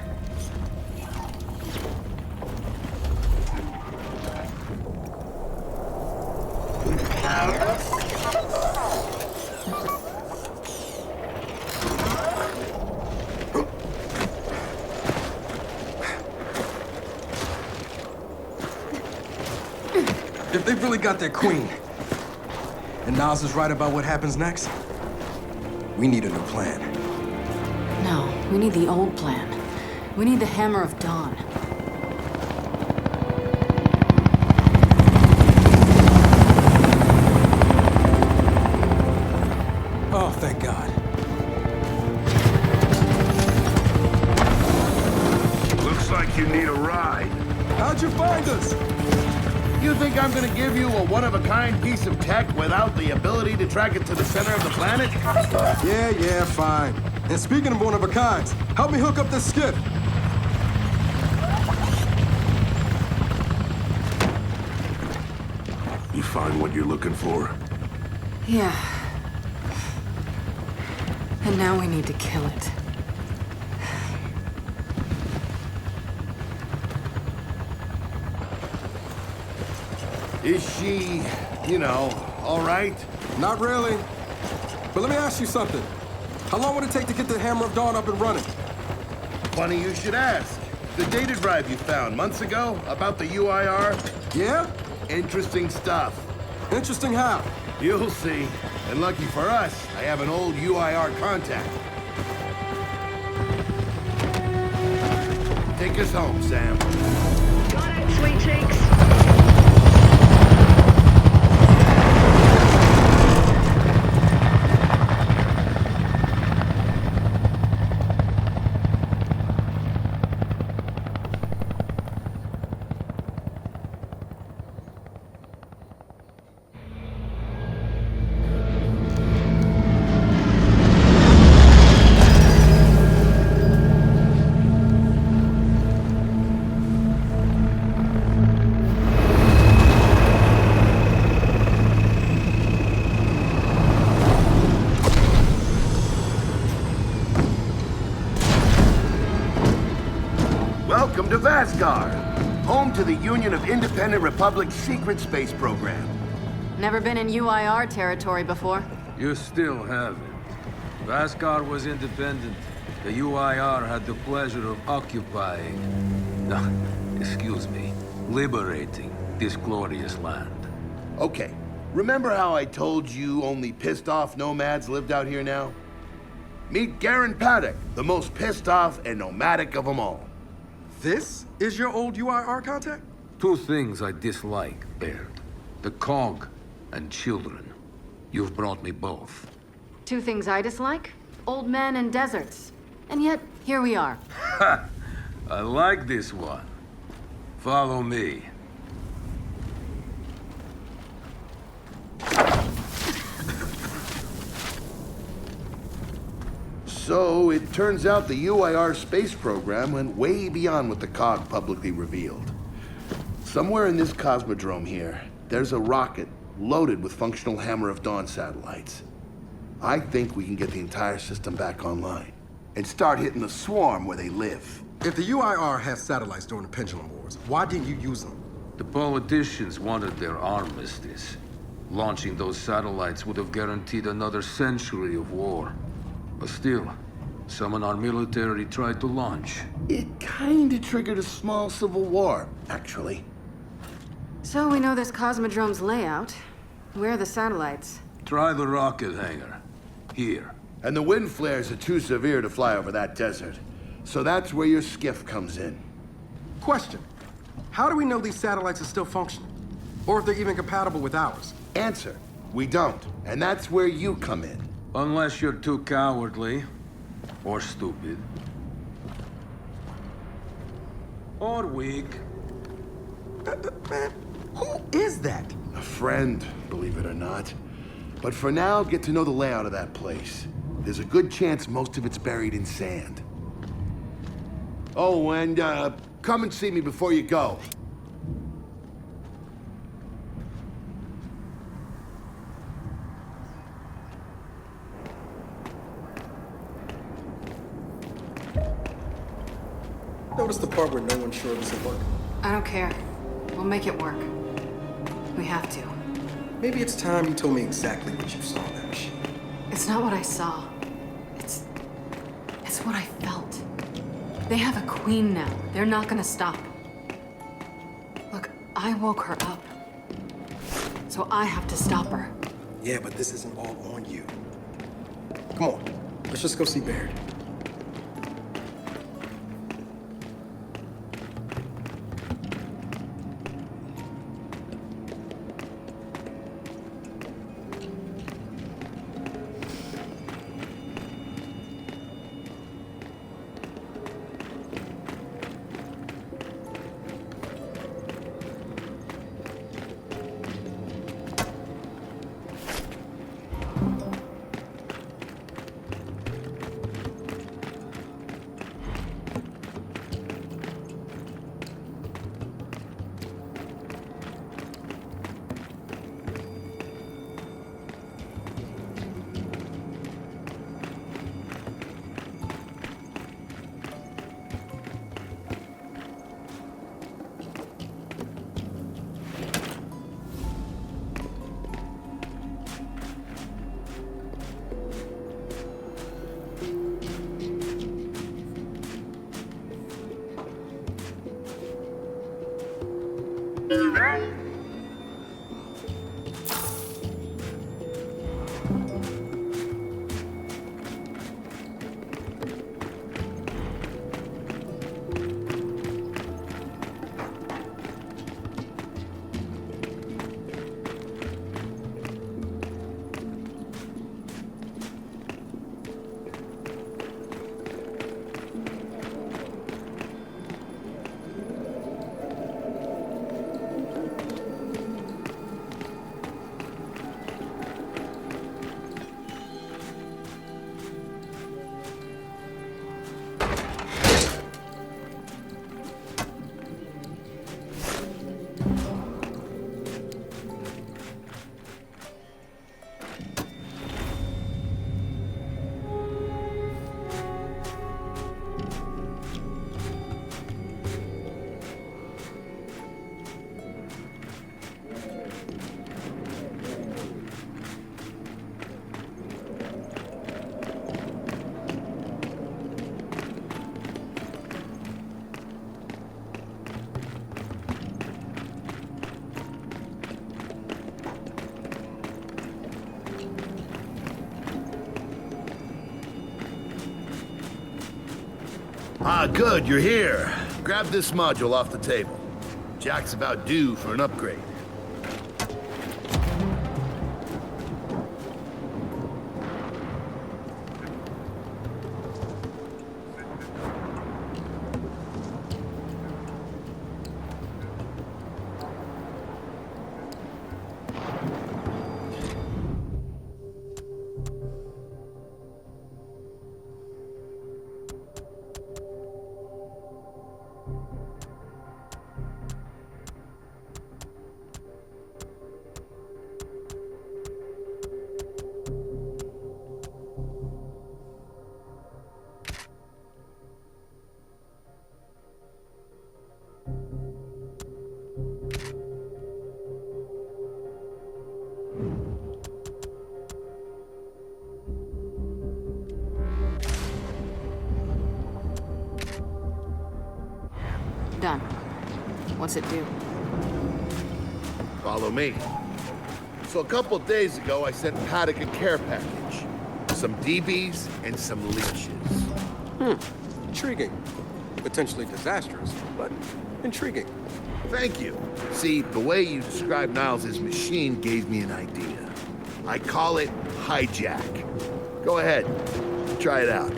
If they've really got their queen, and Nas is right about what happens next, we need a new plan. No, we need the old plan. We need the Hammer of Dawn. Oh, thank God. Looks like you need a ride. How'd you find us? You think I'm gonna give you a one-of-a-kind piece of tech without the ability to track it to the center of the planet? Yeah, fine. And speaking of one-of-a-kinds, help me hook up this skiff. You find what you're looking for? Yeah. And now we need to kill it. Is she, all right? Not really. But let me ask you something. How long would it take to get the Hammer of Dawn up and running? Funny you should ask. The data drive you found months ago about the UIR? Yeah? Interesting stuff. Interesting how? You'll see. And lucky for us, I have an old UIR contact. Take us home, Sam. Got it, sweet cheeks. Welcome to Vasgar, home to the Union of Independent Republic's secret space program. Never been in UIR territory before. You still haven't. Vasgar was independent. The UIR had the pleasure of occupying... No, excuse me. Liberating this glorious land. Okay, remember how I told you only pissed-off nomads lived out here now? Meet Garen Paddock, the most pissed-off and nomadic of them all. This is your old UIR contact? Two things I dislike, Baird. The cog and children. You've brought me both. Two things I dislike? Old men and deserts. And yet, here we are. Ha! I like this one. Follow me. So, it turns out the UIR space program went way beyond what the COG publicly revealed. Somewhere in this cosmodrome here, there's a rocket loaded with functional Hammer of Dawn satellites. I think we can get the entire system back online and start hitting the swarm where they live. If the UIR has satellites during the Pendulum Wars, why didn't you use them? The politicians wanted their armistice. Launching those satellites would have guaranteed another century of war. But still, some in our military tried to launch. It kinda triggered a small civil war, actually. So we know this cosmodrome's layout. Where are the satellites? Try the rocket hangar. Here. And the wind flares are too severe to fly over that desert. So that's where your skiff comes in. Question. How do we know these satellites are still functioning? Or if they're even compatible with ours? Answer. We don't. And that's where you come in. Unless you're too cowardly. Or stupid. Or weak. Man, who is that? A friend, believe it or not. But for now, get to know the layout of that place. There's a good chance most of it's buried in sand. Oh, and come and see me before you go. Notice the part where no one's sure this will work? I don't care. We'll make it work. We have to. Maybe it's time you told me exactly what you saw in that machine. It's not what I saw. It's what I felt. They have a queen now. They're not gonna stop. Look, I woke her up. So I have to stop her. Yeah, but this isn't all on you. Come on, let's just go see Baird. Ah, good, you're here. Grab this module off the table. Jack's about due for an upgrade. Done. What's it do? Follow me. So a couple days ago, I sent Paddock a care package. Some DBs and some leeches. Intriguing. Potentially disastrous, but intriguing. Thank you. See, the way you described Niles' machine gave me an idea. I call it hijack. Go ahead. Try it out.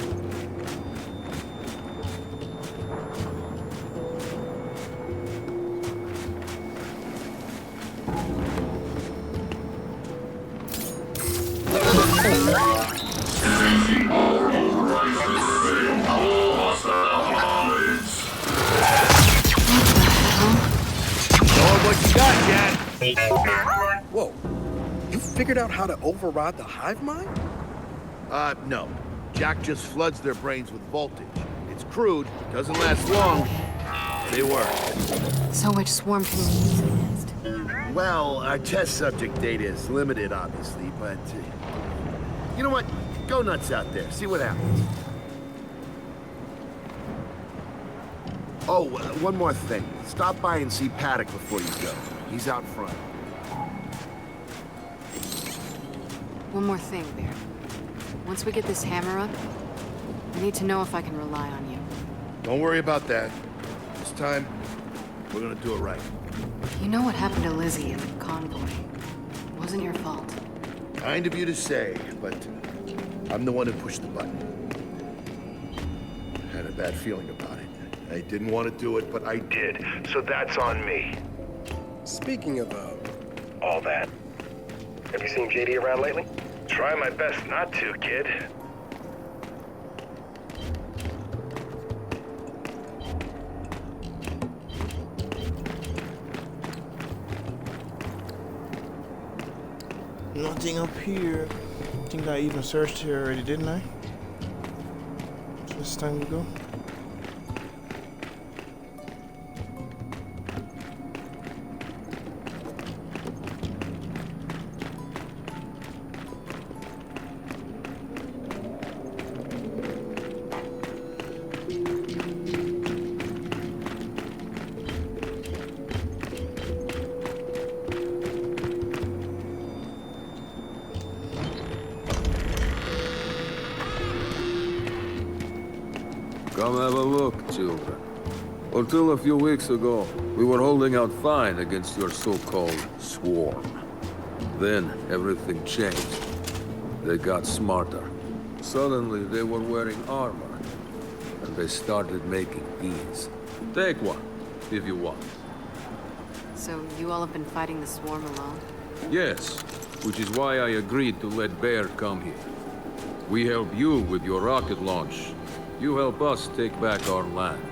Whoa. You figured out how to override the hive mind? No. Jack just floods their brains with voltage. It's crude, doesn't last long. They work. So which swarm can we use it against? Well, our test subject data is limited, obviously, but... you know what? Go nuts out there. See what happens. Oh, one more thing. Stop by and see Paddock before you go. He's out front. One more thing, Bear. Once we get this hammer up, I need to know if I can rely on you. Don't worry about that. This time, we're gonna do it right. You know what happened to Lizzie in the convoy. It wasn't your fault. Kind of you to say, but I'm the one who pushed the button. Had a bad feeling about it. I didn't want to do it, but I did. So that's on me. Speaking of, All that. Have you seen JD around lately? Try my best not to, kid. Nothing up here. I think I even searched here already, didn't I? So it's time to go. Come have a look, children. Until a few weeks ago, we were holding out fine against your so-called swarm. Then, everything changed. They got smarter. Suddenly, they were wearing armor. And they started making these. Take one, if you want. So you all have been fighting the swarm alone? Yes, which is why I agreed to let Bear come here. We help you with your rocket launch. You help us take back our land.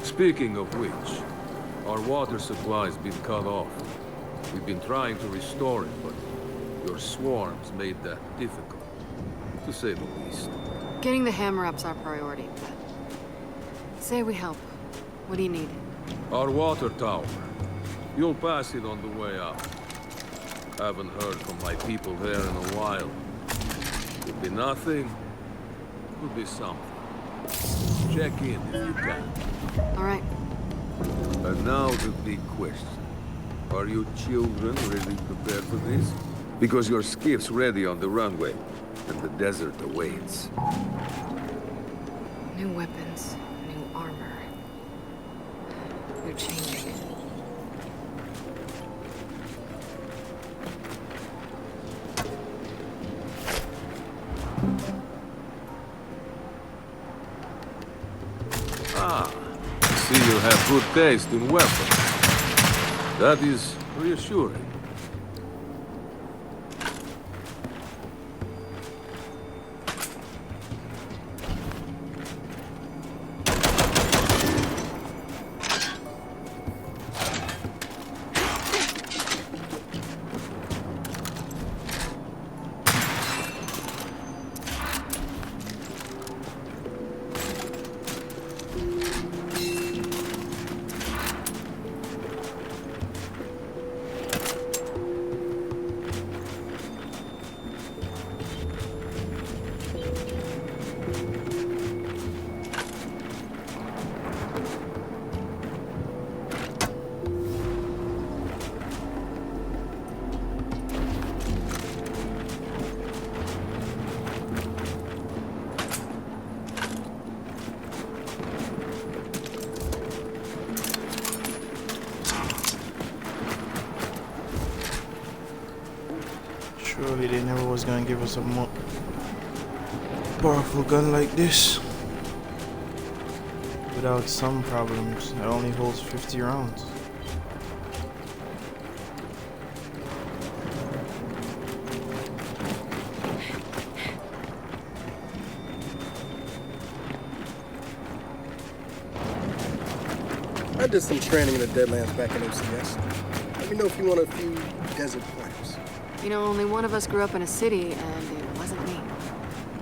Speaking of which, our water supply's been cut off. We've been trying to restore it, but your swarms made that difficult, to say the least. Getting the hammer up's our priority, but... say we help. What do you need? Our water tower. You'll pass it on the way out. Haven't heard from my people there in a while. Could be nothing, could be something. Check in if you can. All right. And now the big question. Are you children really prepared for this? Because your skiff's ready on the runway, and the desert awaits. New weapons, new armor. You're changing it. See, you have good taste in weapons. That is reassuring. Surely they never was gonna give us a more powerful gun like this without some problems. It only holds 50 rounds. I did some training in the Deadlands back in OCS. Let me know if you want a few desert pointers. You know, only one of us grew up in a city, and it wasn't me.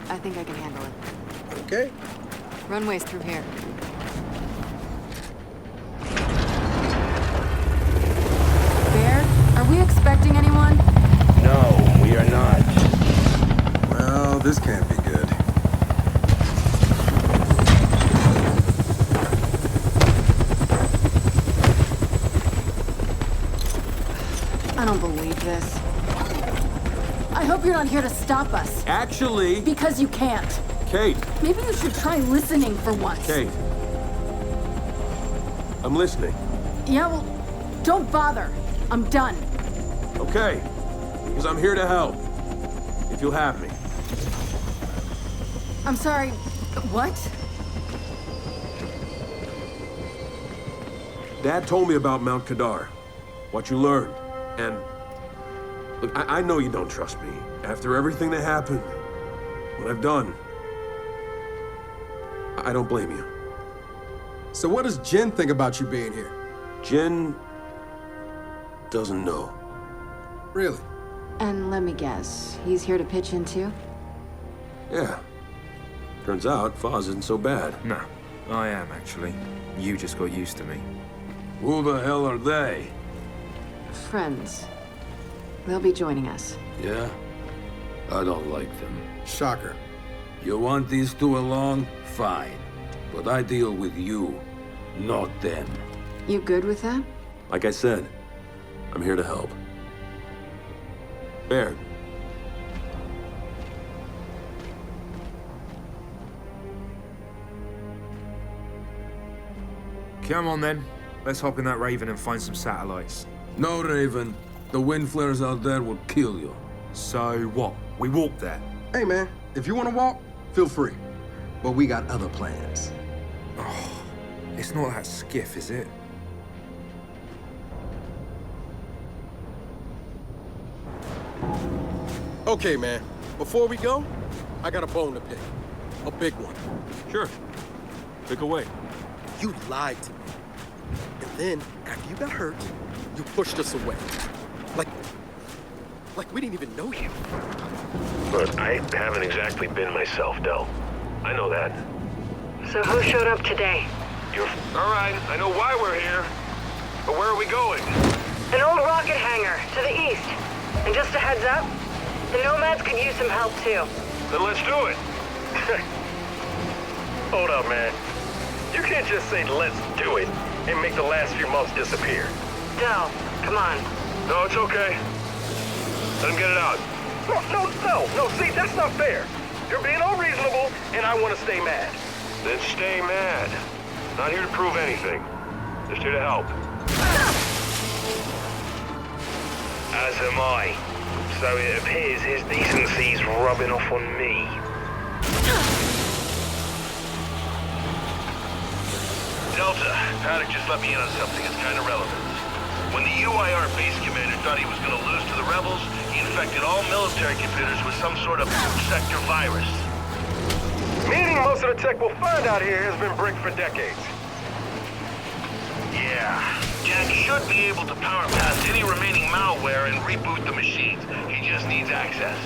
I think I can handle it. Okay. Runway's through here. Bear, are we expecting anyone? No, we are not. Well, this can't be good. I don't believe this. I hope you're not here to stop us. Actually... Because you can't. Kate! Maybe you should try listening for once. Kate. I'm listening. Yeah, well, don't bother. I'm done. Okay. Because I'm here to help. If you'll have me. I'm sorry, what? Dad told me about Mount Kadar. What you learned. And... Look, I know you don't trust me. After everything that happened, what I've done, I don't blame you. So what does Jen think about you being here? Jen doesn't know. Really? And let me guess, he's here to pitch in too? Yeah. Turns out, Foz isn't so bad. No, I am actually. You just got used to me. Who the hell are they? Friends. They'll be joining us. Yeah? I don't like them. Shocker. You want these two along? Fine. But I deal with you, not them. You good with that? Like I said, I'm here to help. Baird. Come on then. Let's hop in that Raven and find some satellites. No, Raven. The wind flares out there will kill you. So what? We walk there? Hey, man, if you want to walk, feel free. But we got other plans. Oh, it's not that skiff, is it? Okay, man. Before we go, I got a bone to pick. A big one. Sure. Pick away. You lied to me. And then, after you got hurt, you pushed us away. Like we didn't even know you. Look, I haven't exactly been myself, Del. I know that. So who showed up today? All right, I know why we're here. But where are we going? An old rocket hangar to the east. And just a heads up, the Nomads could use some help too. Then let's do it. Hold up, man. You can't just say let's do it and make the last few months disappear. Del, come on. No, it's okay. Let him get it out. No, see, that's not fair. You're being unreasonable, and I want to stay mad. Then stay mad. Not here to prove anything. Just here to help. As am I. So it appears his decency's rubbing off on me. Delta, Paddock just let me in on something that's kind of relevant. When the UIR base commander thought he was going to lose to the rebels, he infected all military computers with some sort of sector virus. Meaning most of the tech we'll find out here has been bricked for decades. Yeah. Jack should be able to power past any remaining malware and reboot the machines. He just needs access.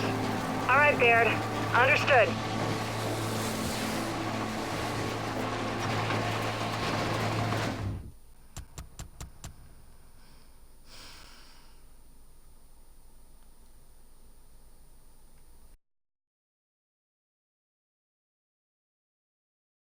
All right, Baird. Understood.